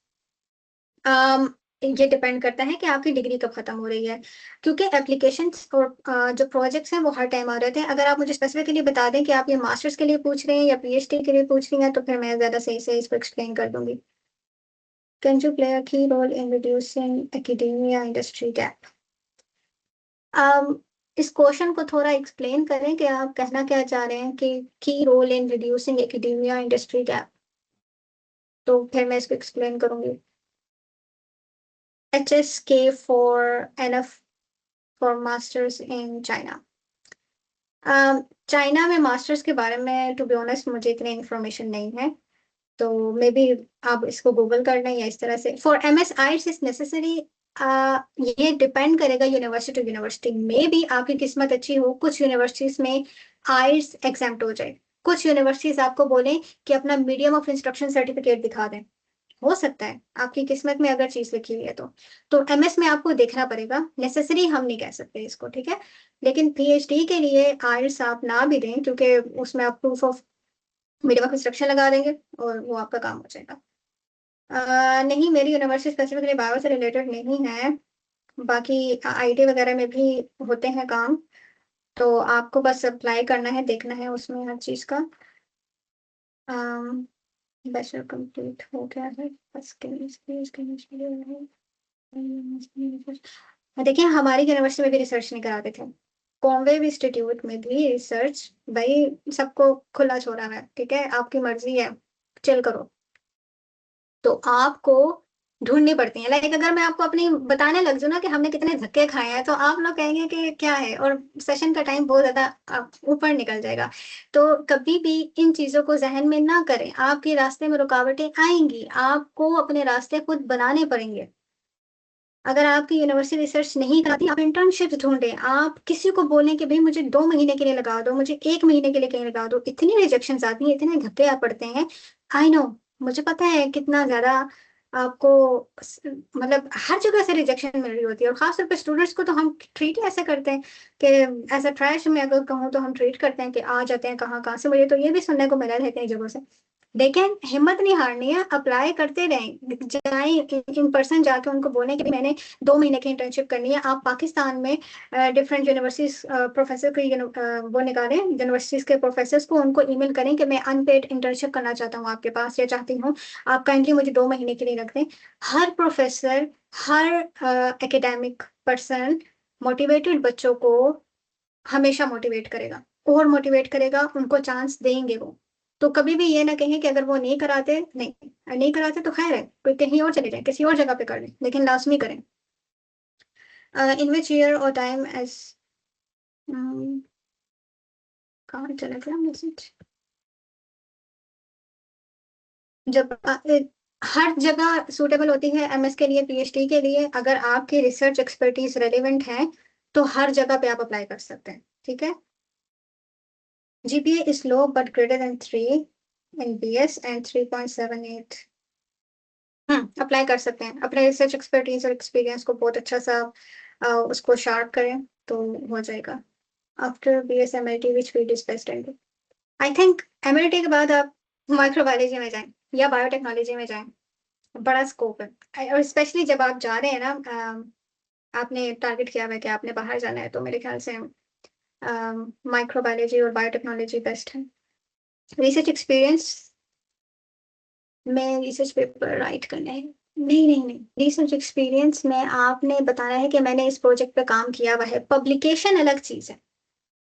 ये डिपेंड करता है कि आपकी डिग्री कब खत्म हो रही है, क्योंकि एप्लीकेशन और जो प्रोजेक्ट्स हैं वो हर टाइम आ रहे थे। अगर आप मुझे स्पेसिफिकली बता दें कि आप ये मास्टर्स के लिए पूछ रहे हैं या पीएचडी के लिए पूछ रही हैं, तो फिर मैं ज़्यादा सही से इसको एक्सप्लेन कर दूंगी। Can you play a key role in reducing academia industry gap? इस क्वेश्चन को थोड़ा एक्सप्लेन करें कि आप कहना क्या चाह रहे हैं कि key role in reducing academia industry gap, तो फिर मैं इसको एक्सप्लेन करूंगी। HSK for NF for masters in China. China में मास्टर्स के बारे में टू बी ऑनेस्ट मुझे इतनी इन्फॉर्मेशन नहीं है, तो मे बी आप इसको गूगल कर लें या इस तरह से। For MS IELTS is necessary, ये डिपेंड करेगा university to university. Maybe आपकी किस्मत अच्छी हो, कुछ यूनिवर्सिटीज में आइल्स एग्जाम्प्ट हो जाए, कुछ यूनिवर्सिटीज आपको बोले कि अपना मीडियम ऑफ इंस्ट्रक्शन सर्टिफिकेट दिखा दें। हो सकता है आपकी किस्मत में अगर चीज लिखी हुई है तो MS में आपको देखना पड़ेगा। नेसेसरी हम नहीं कह सकते इसको, ठीक है। लेकिन पीएचडी के लिए आइल्स आप ना भी दें, क्योंकि उसमें आप proof of medium of instruction लगा देंगे और वो आपका काम हो जाएगा। नहीं, मेरी यूनिवर्सिटी स्पेसिफिकली बायो से रिलेटेड नहीं है, बाकी IT वगैरह में भी होते हैं काम, तो आपको बस अप्लाई करना है, देखना है उसमें हर चीज का। बैचलर कंप्लीट हो गया है, बस देखिए हमारी यूनिवर्सिटी में भी रिसर्च नहीं कराते थे, कॉमवेव इंस्टीट्यूट में भी रिसर्च भाई सबको खुला छोड़ा है, ठीक है, आपकी मर्जी है, चिल करो। तो आपको ढूंढनी पड़ती है। लाइक अगर मैं आपको अपनी बताने लग जाऊँ ना कि हमने कितने धक्के खाए हैं, तो आप लोग कहेंगे कि क्या है, और सेशन का टाइम बहुत ज्यादा ऊपर निकल जाएगा। तो कभी भी इन चीजों को जहन में ना करें, आपके रास्ते में रुकावटें आएंगी, आपको अपने रास्ते खुद बनाने पड़ेंगे। अगर आपकी यूनिवर्सिटी रिसर्च नहीं कराती, आप इंटर्नशिप ढूंढें। आप किसी को बोलें कि भाई मुझे 2 महीने के लिए लगा दो, मुझे 1 महीने के लिए कहीं लगा दो, इतनी रिजेक्शन आती हैं, इतने धक्के आप पड़ते हैं। आई नो, मुझे पता है कितना ज्यादा आपको मतलब हर जगह से रिजेक्शन मिल रही होती है, और खासतौर पर स्टूडेंट्स को तो हम ट्रीट ही ऐसे करते हैं कि एज अ ट्रैश में अगर कहूँ तो हम ट्रीट करते हैं कि आ जाते हैं कहाँ कहाँ से। मुझे तो ये भी सुनने को मिला है कई जगहों से। लेकिन हिम्मत नहीं हारनी है, अप्लाई करते रहें, जाएं इन पर्सन जाके उनको बोलें कि मैंने 2 महीने की इंटर्नशिप करनी है। आप पाकिस्तान में डिफरेंट यूनिवर्सिटीज प्रोफेसर को वो निकालें, यूनिवर्सिटीज के प्रोफेसर्स को, उनको ईमेल करें कि मैं अनपेड इंटर्नशिप करना चाहता हूँ आपके पास, या चाहती हूँ, आप काइंडली मुझे 2 महीने के लिए रख दें। हर प्रोफेसर, हर एकेडमिक पर्सन मोटिवेटेड बच्चों को हमेशा मोटिवेट करेगा और मोटिवेट करेगा, उनको चांस देंगे वो। तो कभी भी ये ना कहें कि अगर वो नहीं कराते, नहीं कराते तो खैर है, कोई कहीं और चले जाए, किसी और जगह पे कर लें, लेकिन लाजमी करें। इन विच ईयर और टाइम एज, कहाँ चला गया मैसेज? जब हर जगह सूटेबल होती है MS के लिए, PhD के लिए, अगर आपकी रिसर्च एक्सपर्टीज रेलिवेंट है तो हर जगह पे आप अप्लाई कर सकते हैं, ठीक है। GPA is low but greater than 3 in BS and 3.78। Apply कर सकते हैं, अपने रिसर्च एक्सपर्टीज और एक्सपीरियंस को बहुत अच्छा सा उसको शार्प करें तो हो जाएगा। After BS MLT which field is best and, I think MLT के बाद आप माइक्रोबायोलॉजी में जाएं या बायोटेक्नोलॉजी में जाएं, बड़ा स्कोप है। और स्पेशली जब आप जा रहे हैं ना, आपने टारगेट किया हुआ है कि आपने बाहर जाना है, तो मेरे ख्याल से माइक्रोबायोलॉजी और बायोटेक्नोलॉजी बेस्ट है। रिसर्च एक्सपीरियंस में रिसर्च पेपर राइट करना है, नहीं, रिसर्च एक्सपीरियंस में आपने बताना है कि मैंने इस प्रोजेक्ट पे काम किया हुआ है। पब्लिकेशन अलग चीज है,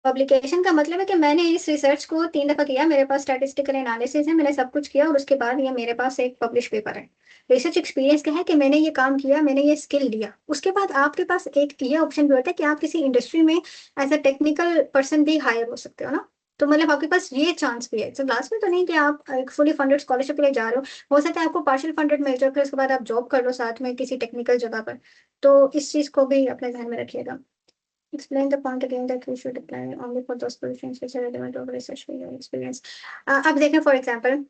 पब्लिकेशन का मतलब है कि मैंने इस रिसर्च को 3 दफा किया, मेरे पास स्टैटिस्टिकल एनालिसिस है, मैंने सब कुछ किया और उसके बाद ये मेरे पास एक पब्लिश पेपर है। रिसर्च एक्सपीरियंस क्या है कि मैंने ये काम किया, मैंने ये स्किल लिया। उसके बाद आपके पास एक ये ऑप्शन भी होता है कि आप किसी इंडस्ट्री में एज अ टेक्निकल पर्सन भी हायर हो सकते हो ना। तो मतलब आपके पास ये चांस भी है। तो लास्ट में तो नहीं कि आप एक फुली फंडेड स्कॉलरशिप के लिए जा रहे हो सकता है आपको पार्शियल फंडेड मिल जाए, फिर उसके बाद आप जॉब कर लो साथ में किसी टेक्निकल जगह पर। तो इस चीज को भी अपने ध्यान में रखिएगा। Explain the point again that we should apply only for those positions which are relevant to our research field or experience. अब देखें फॉर एग्जांपल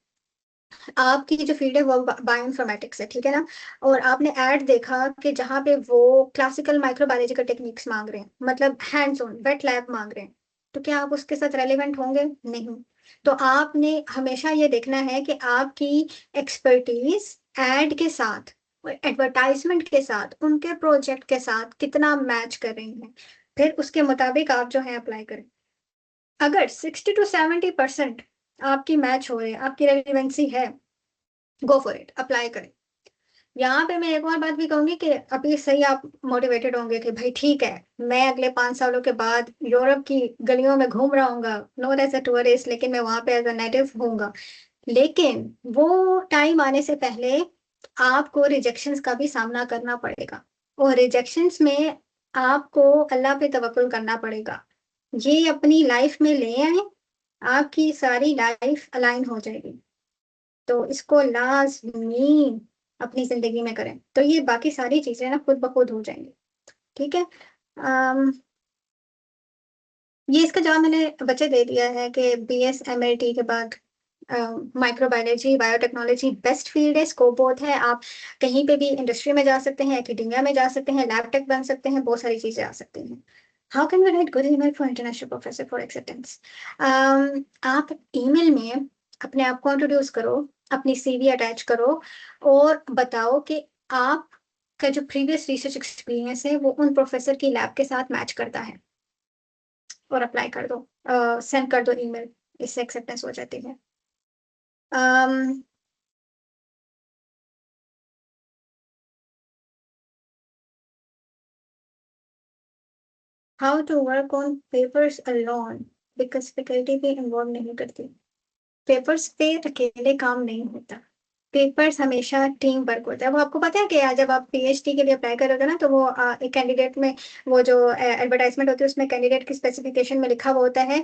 आपकी जो फील्ड है वो बायोइन्फॉर्मेटिक्स है, ठीक है ना। और आपने ऐड देखा कि जहाँ पे वो क्लासिकल माइक्रोबायोलॉजिकल टेक्निक्स मांग रहे हैं, मतलब हैंड्स ऑन वेट लैब मांग रहे हैं, तो क्या आप उसके साथ रेलिवेंट होंगे? नहीं। तो आपने हमेशा ये देखना है कि आपकी एक्सपर्टीज एड के साथ, एडवर्टाइजमेंट के साथ, उनके प्रोजेक्ट के साथ कितना मैच कर रही है, फिर उसके मुताबिक आप जो है अप्लाई करें। अगर 60 to 70% आपकी मैच हो रही है, आपकी रेलिवेंसी है, गो फॉर इट, अप्लाई करें। यहाँ पे मैं एक और बात भी कहूंगी कि अभी सही आप मोटिवेटेड होंगे कि भाई ठीक है, मैं अगले 5 सालों के बाद यूरोप की गलियों में घूम रहा हूँ, नॉट एज अ टूरिस्ट, लेकिन मैं वहां पे एज अ नेटिव हूँगा। लेकिन वो टाइम आने से पहले आपको रिजेक्शंस का भी सामना करना पड़ेगा, और रिजेक्शंस में आपको अल्लाह पे तवक्कुल करना पड़ेगा। ये अपनी लाइफ में ले आए, आपकी सारी लाइफ अलाइन हो जाएगी। तो इसको लाजमी अपनी जिंदगी में करें, तो ये बाकी सारी चीजें ना खुद ब खुद हो जाएंगी। ठीक है। अम, ये इसका जवाब मैंने बच्चे दे दिया है कि BS MLT के बाद माइक्रोबायोलॉजी बायोटेक्नोलॉजी बेस्ट फील्ड है, स्कोप बहुत है। आप कहीं पे भी इंडस्ट्री में जा सकते हैं, एकेडेमिया में जा सकते हैं, लैब टेक बन सकते हैं, बहुत सारी चीजें आ सकती हैं। How can we write good email for international professor for acceptance? आप ईमेल में अपने आप को इंट्रोड्यूस करो, अपनी CV अटैच करो और बताओ कि आप का जो प्रीवियस रिसर्च एक्सपीरियंस है वो उन प्रोफेसर की लैब के साथ मैच करता है, और अप्लाई कर दो, सेंड कर दो ईमेल, इससे एक्सेप्टेंस हो जाती है। um, how to work on papers alone, because faculty भी इन्वॉल्व नहीं करती। पेपर्स पे अकेले काम नहीं होता, पेपर्स हमेशा टीम वर्क होता है। वो आपको पता है कि जब आप PhD के लिए अप्लाई करोगे ना, तो वो एक कैंडिडेट में वो जो एडवर्टाइजमेंट होती है उसमें कैंडिडेट की स्पेसिफिकेशन में लिखा हुआ होता है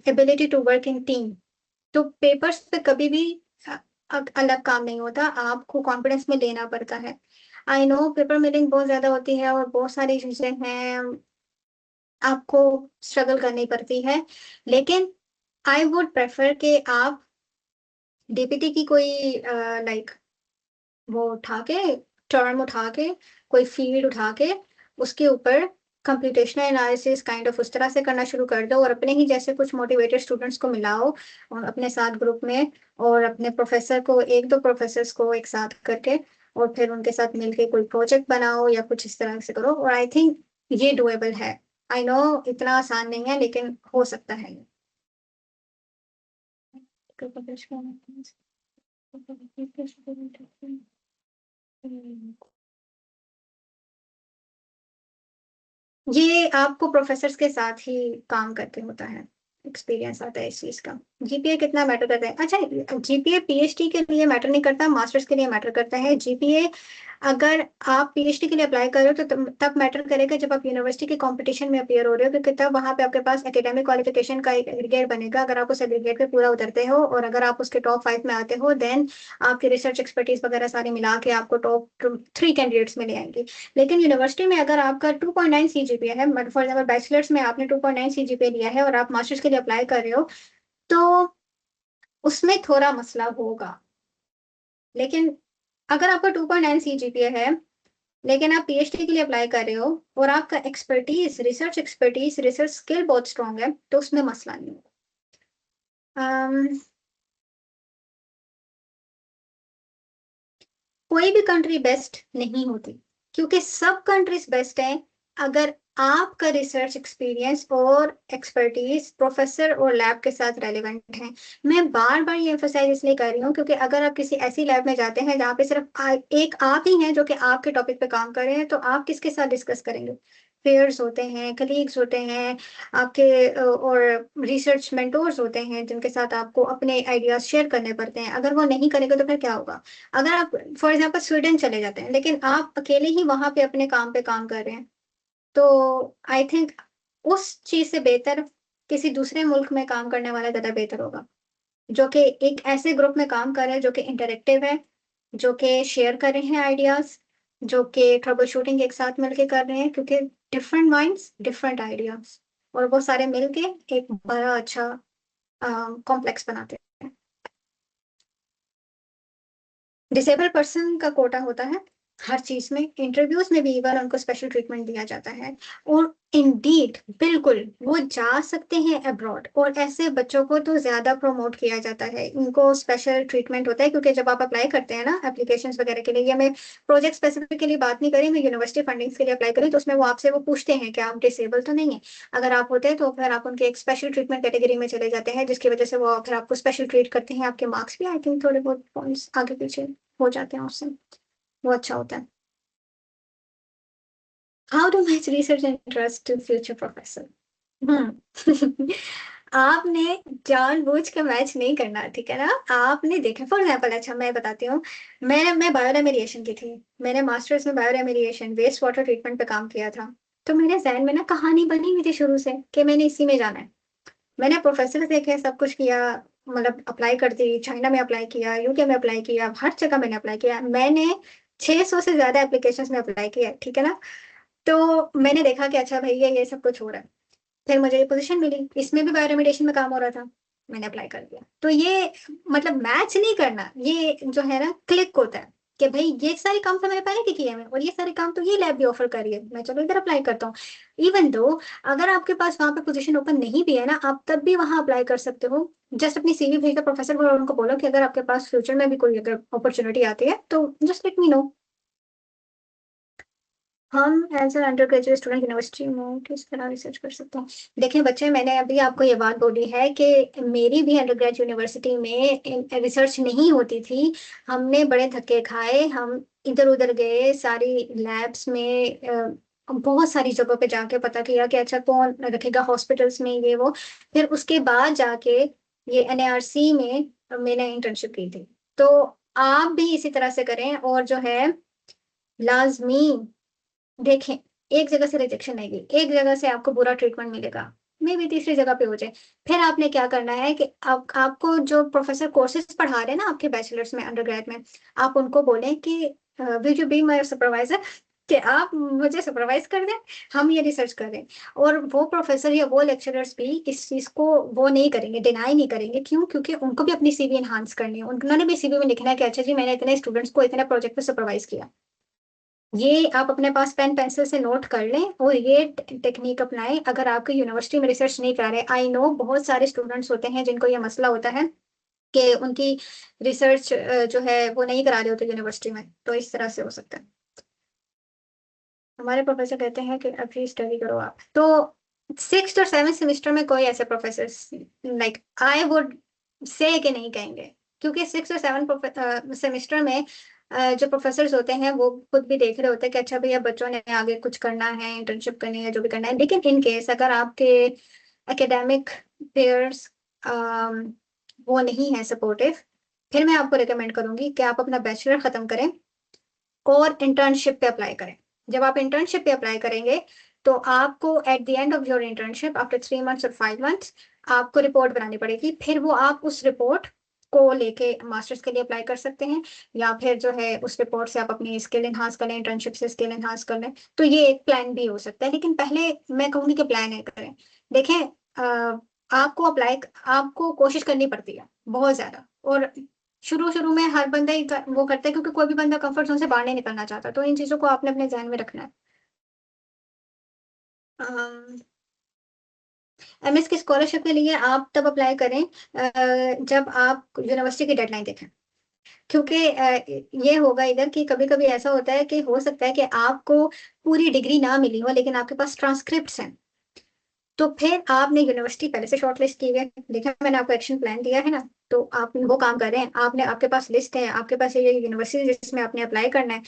ability to work in team. तो पेपर्स पे कभी भी अलग काम नहीं होता, आपको कॉन्फिडेंस में लेना पड़ता है। आई नो पेपर मिलिंग बहुत ज्यादा होती है और बहुत सारी चीजें हैं, आपको स्ट्रगल करनी पड़ती है, लेकिन आई वुड प्रेफर कि आप DPT की कोई लाइक वो उठा के, टर्म उठा के, कोई फील्ड उठा के उसके ऊपर कंप्यूटेशनल एनालिसिस काइंड ऑफ उस तरह से करना शुरू कर दो, और अपने ही जैसे कुछ मोटिवेटेड स्टूडेंट्स को मिलाओ और अपने साथ ग्रुप में, और अपने प्रोफेसर को, एक दो प्रोफेसर्स को एक साथ करके, और फिर उनके साथ मिलके कोई प्रोजेक्ट बनाओ या कुछ इस तरह से करो। और आई थिंक ये डुएबल है। आई नो इतना आसान नहीं है, लेकिन हो सकता है ये। ये आपको प्रोफेसर्स के साथ ही काम करके होता है, एक्सपीरियंस आता है इस चीज का। GPA कितना मैटर करता है? अच्छा, GPA PhD के लिए मैटर नहीं करता, मास्टर्स के लिए मैटर करता है। GPA अगर आप PhD के लिए अप्लाई कर रहे हो तो तब मैटर करेगा जब आप यूनिवर्सिटी के कंपटीशन में अपियर हो रहे हो, क्योंकि तब वहां पे आपके पास एकेडमिक क्वालिफिकेशन का एक एग्रीगेट बनेगा। अगर आप उस एग्रीगेट पे पूरा उतरते हो और अगर आप उसके टॉप 5 में आते हो, देन आपकी रिसर्च एक्सपर्टीज वगैरह सारी मिला के आपको टॉप 3 कैंडिडेट्स में ले आएंगे। लेकिन यूनिवर्सिटी में अगर आपका 2.9 CGPA है, फॉर एग्जाम्पल बैचलर्स में आपने 2.9 CGPA लिया है और आप मास्टर्स के लिए अप्लाई कर रहे हो, तो उसमें थोड़ा मसला होगा। लेकिन अगर आपका 2.9 CGPA है, लेकिन आप PhD के लिए अप्लाई कर रहे हो और आपका एक्सपर्टीज रिसर्च स्किल बहुत स्ट्रांग है, तो उसमें मसला नहीं होगा। कोई भी कंट्री बेस्ट नहीं होती, क्योंकि सब कंट्रीज बेस्ट हैं अगर आपका रिसर्च एक्सपीरियंस और एक्सपर्टीज प्रोफेसर और लैब के साथ रेलिवेंट है। मैं बार बार ये एम्फोसाइज इसलिए कर रही हूँ क्योंकि अगर आप किसी ऐसी लैब में जाते हैं जहाँ पे सिर्फ एक आप ही हैं जो कि आपके टॉपिक पे काम कर रहे हैं, तो आप किसके साथ डिस्कस करेंगे? पेयर्स होते हैं, कलीग्स होते हैं, आपके और रिसर्च मेंटोर्स होते हैं जिनके साथ आपको अपने आइडियाज शेयर करने पड़ते हैं। अगर वो नहीं करेंगे तो फिर क्या होगा? अगर आप फॉर एग्जांपल स्वीडन चले जाते हैं लेकिन आप अकेले ही वहां पे अपने काम पे काम कर रहे हैं, तो आई थिंक उस चीज से बेहतर किसी दूसरे मुल्क में काम करने वाला ज्यादा बेहतर होगा, जो कि एक ऐसे ग्रुप में काम कर रहे हैं जो कि इंटरेक्टिव है, जो कि शेयर कर रहे हैं आइडियाज, जो कि ट्रबल शूटिंग एक साथ मिलके कर रहे हैं, क्योंकि डिफरेंट माइंड्स डिफरेंट आइडियाज, और वो सारे मिलके एक बड़ा अच्छा कॉम्प्लेक्स बनाते हैं। डिसेबल पर्सन का कोटा होता है हर चीज में, इंटरव्यूज में भी इवन उनको स्पेशल ट्रीटमेंट दिया जाता है, और इंडीड बिल्कुल वो जा सकते हैं अब्रॉड, और ऐसे बच्चों को तो ज्यादा प्रमोट किया जाता है, इनको स्पेशल ट्रीटमेंट होता है, क्योंकि जब आप अप्लाई करते हैं ना एप्लीकेशन वगैरह के लिए, या मैं प्रोजेक्ट स्पेसिफिक के लिए बात नहीं करी, मैं यूनिवर्सिटी फंडिंग्स के लिए अप्लाई करी, तो उसमें वो आपसे वो पूछते हैं कि आप डिसेबल तो नहीं है। अगर आप होते हैं तो फिर आप उनके एक स्पेशल ट्रीटमेंट कैटेगरी में चले जाते हैं, जिसकी वजह से वो फिर आपको स्पेशल ट्रीट करते हैं, आपके मार्क्स भी आई थिंक थोड़े बहुत पॉइंट्स आगे पीछे हो जाते हैं उससे, वो अच्छा होता है। How to match research interest to future professor? आपने जानबूझ के मैच नहीं करना, ठीक है ना? आपने देखा फॉर एग्जाम्पल, अच्छा मैं बताती हूँ, मैं बायोरेमेडिएशन की थी, मैंने मास्टर्स में बायोरेमेडिएशन वेस्ट वाटर ट्रीटमेंट पे काम किया था, तो मेरे जहन में ना कहानी बनी हुई थी शुरू से कि मैंने इसी में जाना है। मैंने प्रोफेसर देखे, सब कुछ किया, मतलब अप्लाई कर दी, चाइना में अप्लाई किया, यूके में अप्लाई किया, हर जगह मैंने अप्लाई किया, मैंने 600 से ज्यादा एप्लीकेशंस में अप्लाई किया, ठीक है ना? तो मैंने देखा कि अच्छा भैया ये सब कुछ हो रहा है, फिर मुझे ये पोजीशन मिली, इसमें भी बायोरेमेडिएशन में काम हो रहा था, मैंने अप्लाई कर दिया। तो ये मतलब मैच नहीं करना, ये जो है ना क्लिक होता है कि भाई ये सारे काम तो मैंने पहले के किए हैं, और ये सारे काम तो ये लैब भी ऑफर कर रही है, मैं चलो इधर अप्लाई करता हूँ। इवन दो अगर आपके पास वहां पे पोजीशन ओपन नहीं भी है ना, आप तब भी वहां अप्लाई कर सकते हो। जस्ट अपनी सीवी भेज दो प्रोफेसर को और उनको बोलो कि अगर आपके पास फ्यूचर में भी कोई अगर अपॉर्चुनिटी आती है तो जस्ट लेट मी नो। हम as a undergraduate student university में किस तरह रिसर्च कर सकते हैं? देखिए बच्चे, मैंने अभी आपको ये बात बोली है कि मेरी भी अंडर ग्रेजुएट यूनिवर्सिटी में रिसर्च नहीं होती थी, हमने बड़े धक्के खाए, हम इधर उधर गए सारी लैब्स में, बहुत सारी जगहों पे जाके पता किया कि अच्छा कौन रखेगा हॉस्पिटल्स में, ये वो, फिर उसके बाद जाके ये एनएआरसी में मैंने इंटर्नशिप की थी। तो आप भी इसी तरह से करें, और जो है लाजमी देखें, एक जगह से रिजेक्शन आएगी, एक जगह से आपको बुरा ट्रीटमेंट मिलेगा, मे भी तीसरी जगह पे हो जाए। फिर आपने क्या करना है कि आपको जो प्रोफेसर कोर्सेज पढ़ा रहे हैं ना आपके बैचलर्स में अंडर ग्रेड में, आप उनको बोलें कि will you be my supervisor, कि आप मुझे सुपरवाइज कर दें, हम ये रिसर्च कर रहे हैं। और वो प्रोफेसर या वो लेक्चरर्स भी इस चीज को वो नहीं करेंगे, डिनाई नहीं करेंगे, क्यों? क्योंकि उनको भी अपनी सीवी एनहांस करनी है, उन्होंने भी सीवी में लिखना है कि अच्छा जी मैंने इतने स्टूडेंट्स को इतने प्रोजेक्ट पे सुपरवाइज किया। ये आप अपने पास पेन पेंसिल से नोट कर लें और ये टेक्निक अपनाएं। अगर आपकी यूनिवर्सिटी में रिसर्च नहीं करा रहे, आई नो बहुत सारे स्टूडेंट्स होते हैं जिनको ये मसला होता है कि उनकी रिसर्च जो है वो नहीं करा रहे होते यूनिवर्सिटी में, तो इस तरह से हो सकता है। हमारे प्रोफेसर कहते हैं कि अभी स्टडी करो आप, तो 6th और 7th सेमेस्टर में कोई ऐसे professor like I would say कि नहीं कहेंगे, क्योंकि 6th और 7th सेमेस्टर में जो प्रोफेसर होते हैं वो खुद भी देख रहे होते हैं कि अच्छा भैया बच्चों ने आगे कुछ करना है, इंटर्नशिप करनी है, जो भी करना है। लेकिन इन केस अगर आपके एकेडमिक पेयर्स वो नहीं है सपोर्टिव, फिर मैं आपको रिकमेंड करूंगी कि आप अपना बैचलर खत्म करें और इंटर्नशिप पे अप्लाई करें। जब आप इंटर्नशिप पे अप्लाई करेंगे तो आपको eight the end of your internship after 3 months और 5 मंथ्स आपको रिपोर्ट बनानी पड़ेगी, फिर वो आप उस रिपोर्ट को लेके मास्टर्स के लिए अप्लाई कर सकते हैं, या फिर जो है उस रिपोर्ट से आप अपनी स्किल एनहांस कर लें, इंटर्नशिप से स्किल एनहांस कर लें। तो ये एक प्लान भी हो सकता है, लेकिन पहले मैं कहूंगी कि प्लान है करें। देखें, आपको अप्लाई आपको कोशिश करनी पड़ती है बहुत ज्यादा, और शुरू शुरू में हर बंदा ही वो करता है, क्योंकि कोई भी बंदा कंफर्ट जोन से बाहर नहीं निकलना चाहता, तो इन चीजों को आपने अपने ध्यान में रखना है। एमएस की स्कॉलरशिप के लिए आप तब अप्लाई करें जब आप यूनिवर्सिटी की डेडलाइन देखें, क्योंकि ये होगा इधर कि कभी कभी ऐसा होता है कि हो सकता है कि आपको पूरी डिग्री ना मिली हो लेकिन आपके पास ट्रांसक्रिप्ट हैं, तो फिर आपने यूनिवर्सिटी पहले से शॉर्टलिस्ट की है, देखा मैंने आपको एक्शन प्लान दिया है ना, तो आप वो काम कर रहे हैं, आपने आपके पास लिस्ट है, आपके पास ये यूनिवर्सिटी जिसमें आपने अप्लाई करना है,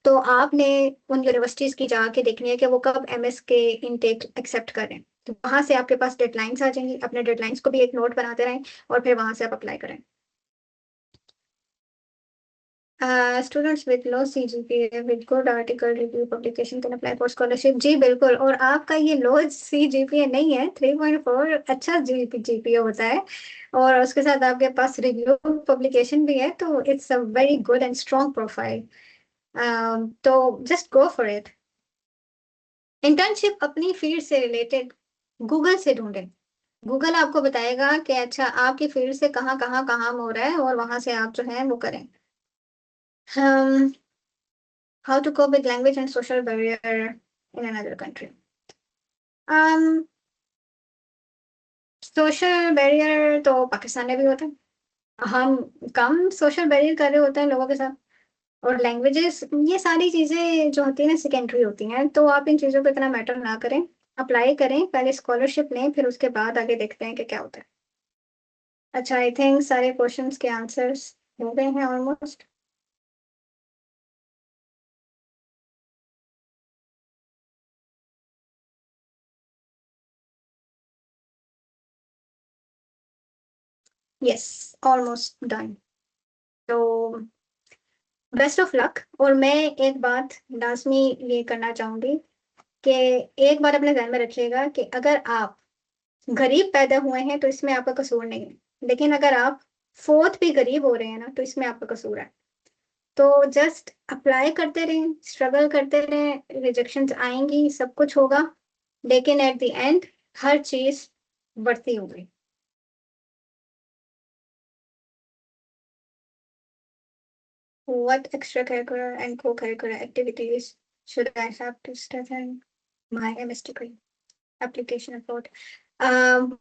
तो आपने उन यूनिवर्सिटीज की जाके देखनी है कि वो कब एमएस के इनटेक एक्सेप्ट करें। तो वहां से आपके पास डेडलाइंस आ जाएंगी, अपने डेडलाइंस को भी एक नोट बनाते रहें और फिर वहां से आप अप्लाई करें। Students with low CGPA with good article review publication can apply for scholarship. जी बिल्कुल, और आपका ये लो सीजीपीए नहीं है, 3.4 अच्छा जीपीए होता है, और उसके साथ आपके पास रिव्यू पब्लिकेशन भी है, तो it's a very good and strong profile. तो just go for it. Internship अपनी फील्ड से रिलेटेड गूगल से ढूंढें। गूगल आपको बताएगा कि अच्छा आपकी फील्ड से कहाँ कहाँ काम हो रहा है, और वहां से आप जो है वो करें। How to cope with language and social barrier in another country. Social barrier तो पाकिस्तान में भी होता है, हम कम सोशल बैरियर कर रहे होते हैं लोगों के साथ। और लैंग्वेजेस ये सारी चीजें जो होती है ना सेकेंडरी होती हैं, तो आप इन चीजों पे इतना मैटर ना करें। अप्लाई करें, पहले स्कॉलरशिप लें, फिर उसके बाद आगे देखते हैं कि क्या होता है। अच्छा, आई थिंक सारे क्वेश्चंस के आंसर्स हो गए हैं ऑलमोस्ट। Yes, almost done. तो बेस्ट ऑफ लक। और मैं एक बात लाजमी ये करना चाहूंगी कि एक बार अपने ध्यान में रखिएगा कि अगर आप गरीब पैदा हुए हैं तो इसमें आपका कसूर नहीं है, लेकिन अगर आप फोर्थ भी गरीब हो रहे हैं ना तो इसमें आपका कसूर है। तो जस्ट अप्लाई करते रहें, स्ट्रगल करते रहें, रिजेक्शंस आएंगी, सब कुछ होगा, लेकिन एट द एंड हर चीज बढ़ती होगी। What extracurricular and co-curricular activities should I have to strengthen my MS degree? Application upload,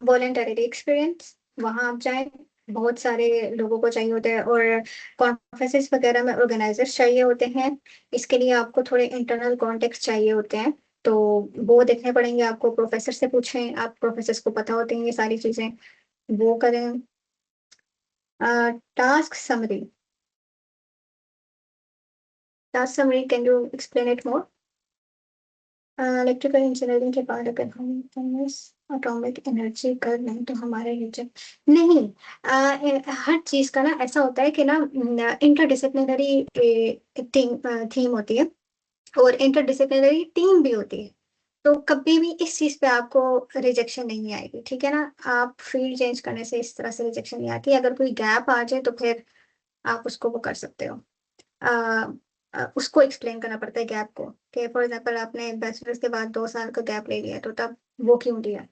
voluntary experience, वहां आप जाएं, बहुत सारे लोगों को चाहिए होते हैं, और कॉन्फ्रेंसेस वगैरह में ऑर्गेनाइजर्स चाहिए होते हैं। इसके लिए आपको थोड़े इंटरनल कॉन्टेक्ट चाहिए होते हैं, तो वो देखने पड़ेंगे आपको। प्रोफेसर से पूछें, आप प्रोफेसर को पता होती हैं ये सारी चीजें, वो करें। Task summary, task summary can you explain it more? Electrical engineering के बाद अगर हम एटॉमिक एनर्जी कर लें तो हमारे नीचे नहीं। हर चीज का ना ऐसा होता है कि ना इंटरडिसिप्लिनरी टीम थीम होती है, और इंटरडिसिप्लिनरी टीम भी होती है। तो कभी भी इस चीज पे आपको रिजेक्शन नहीं आएगी, ठीक है ना। आप फील्ड चेंज करने से इस तरह से रिजेक्शन नहीं आती। अगर कोई गैप आ जाए तो फिर आप उसको वो कर सकते हो। उसको एक्सप्लेन करना पड़ता है गैप को, कि फॉर एग्जांपल आपने बैचलर्स के बाद 2 साल का गैप ले लिया, तो तब वो क्यों लिया।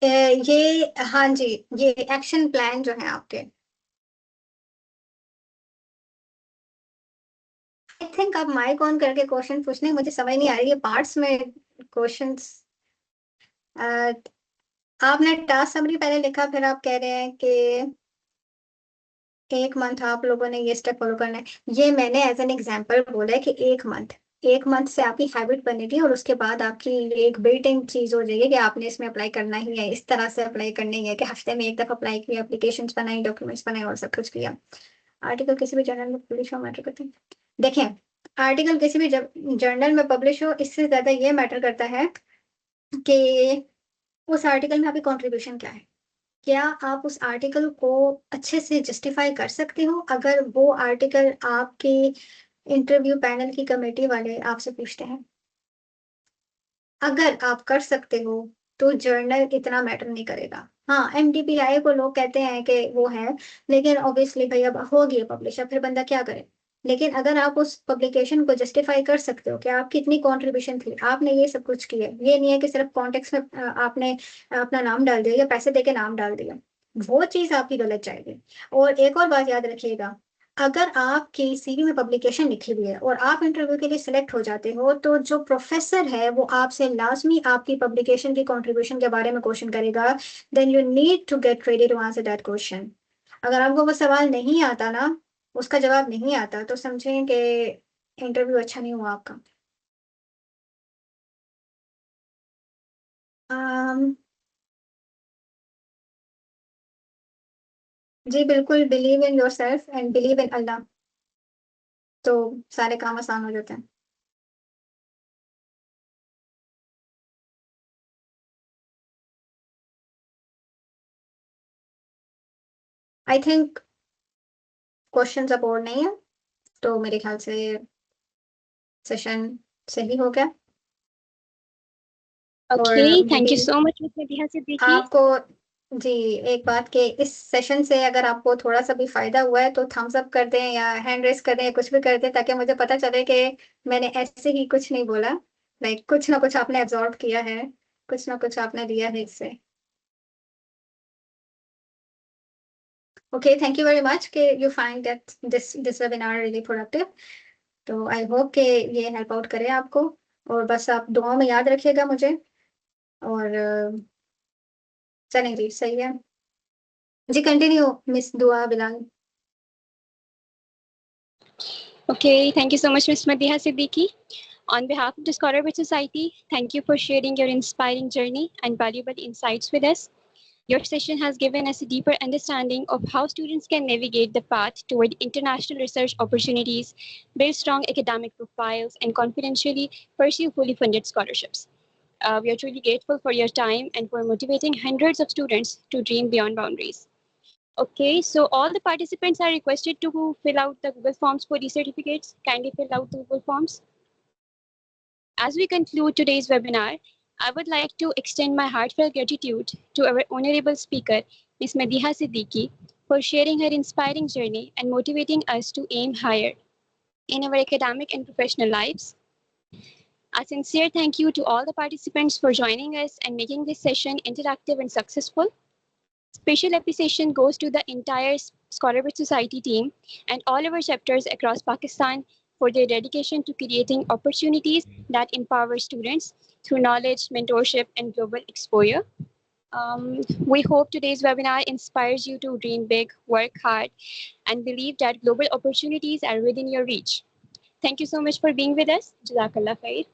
ये हाँ जी, ये एक्शन प्लान जो है आपके। आई थिंक आप माइक ऑन करके क्वेश्चन पूछने, मुझे समझ नहीं आ रही है पार्ट्स में क्वेश्चंस। आपने टास्क समरी पहले लिखा, फिर आप कह रहे हैं कि 1 मंथ आप लोगों ने ये स्टेप फॉलो करना है। ये मैंने एज एन एग्जांपल बोला है कि 1 मंथ, 1 मंथ से आपकी हैबिट बनेगी, और उसके बाद आपकी एक बिल्ट इन चीज हो जाएगी कि आपने इसमें अप्लाई करना ही है, इस तरह से अप्लाई करनी है कि हफ्ते में एक दफा अप्लाई किया, एप्लीकेशन बनाई, डॉक्यूमेंट्स बनाए, और सब कुछ किया। आर्टिकल किसी भी जर्नल में पब्लिश हो मैटर करते हैं। देखें, आर्टिकल किसी भी जर्नल में पब्लिश हो, इससे ज्यादा ये मैटर करता है कि उस आर्टिकल में आपकी कॉन्ट्रीब्यूशन क्या है। क्या आप उस आर्टिकल को अच्छे से जस्टिफाई कर सकते हो? अगर वो आर्टिकल आपके इंटरव्यू पैनल की कमेटी वाले आपसे पूछते हैं, अगर आप कर सकते हो तो जर्नल इतना मैटर नहीं करेगा। हाँ, एमडीपीआई को लोग कहते हैं कि वो है, लेकिन ऑब्वियसली भाई अब हो गई पब्लिश, अब फिर बंदा क्या करे। लेकिन अगर आप उस पब्लिकेशन को जस्टिफाई कर सकते हो कि आपकी इतनी कंट्रीब्यूशन थी, आपने ये सब कुछ किया, ये नहीं है कि सिर्फ कॉन्टेक्स्ट में आपने अपना नाम डाल दिया या पैसे देके नाम डाल दिया, वो चीज आपकी गलत जाएगी। और एक और बात याद रखिएगा, अगर आपकी सीवी में पब्लिकेशन लिखी हुई है और आप इंटरव्यू के लिए सिलेक्ट हो जाते हो, तो जो प्रोफेसर है वो आपसे लाजमी आपकी पब्लिकेशन की कंट्रीब्यूशन के बारे में क्वेश्चन करेगा। Then you need to get ready to answer that question. अगर आपको वो सवाल नहीं आता ना, उसका जवाब नहीं आता, तो समझें कि इंटरव्यू अच्छा नहीं हुआ आपका। जी बिल्कुल, believe in yourself and believe in Allah, तो सारे काम आसान हो जाते हैं। आई थिंक क्वेश्चंस अब और नहीं है, तो मेरे ख्याल से सेशन सही हो गया। और Okay, thank you दीदी so much, Ms. Madiha Siddiqui. आपको जी एक बात के इस सेशन से अगर आपको थोड़ा सा भी फायदा हुआ है तो थम्स अप कर दें या हैंड रेस कर दें या कुछ भी कर दें, ताकि मुझे पता चले कि मैंने ऐसे ही कुछ नहीं बोला, लाइक कुछ ना कुछ आपने एब्जॉर्ब किया है, कुछ ना कुछ आपने लिया है इससे। Okay, thank you very much कि you find that this webinar really productive. तो आई होप कि ये हेल्प आउट करे आपको, और बस आप दुआओं में याद रखिएगा मुझे। और चलें जी, सही है जी, कंटिन्यू मिस दुआ Bilal. Okay, thank you so much, Ms. Madiha Siddiqui. On behalf of the Scholar Society, thank you for sharing your inspiring journey and valuable insights with us. Your session has given us a deeper understanding of how students can navigate the path toward international research opportunities, build strong academic profiles, and confidentially pursue fully funded scholarships. We are truly grateful for your time and for motivating hundreds of students to dream beyond boundaries. Okay, so all the participants are requested to fill out the Google Forms for these certificates. Kindly fill out the Google Forms. As we conclude today's webinar, I would like to extend my heartfelt gratitude to our honorable speaker, Ms. Madiha Siddiqui, for sharing her inspiring journey and motivating us to aim higher in our academic and professional lives. A sincere thank you to all the participants for joining us and making this session interactive and successful. Special appreciation goes to the entire Scholarship Society team and all our chapters across Pakistan for their dedication to creating opportunities that empower students through knowledge, mentorship, and global exposure. We hope today's webinar inspires you to dream big, work hard, and believe that global opportunities are within your reach. Thank you so much for being with us. Jazakallah khair.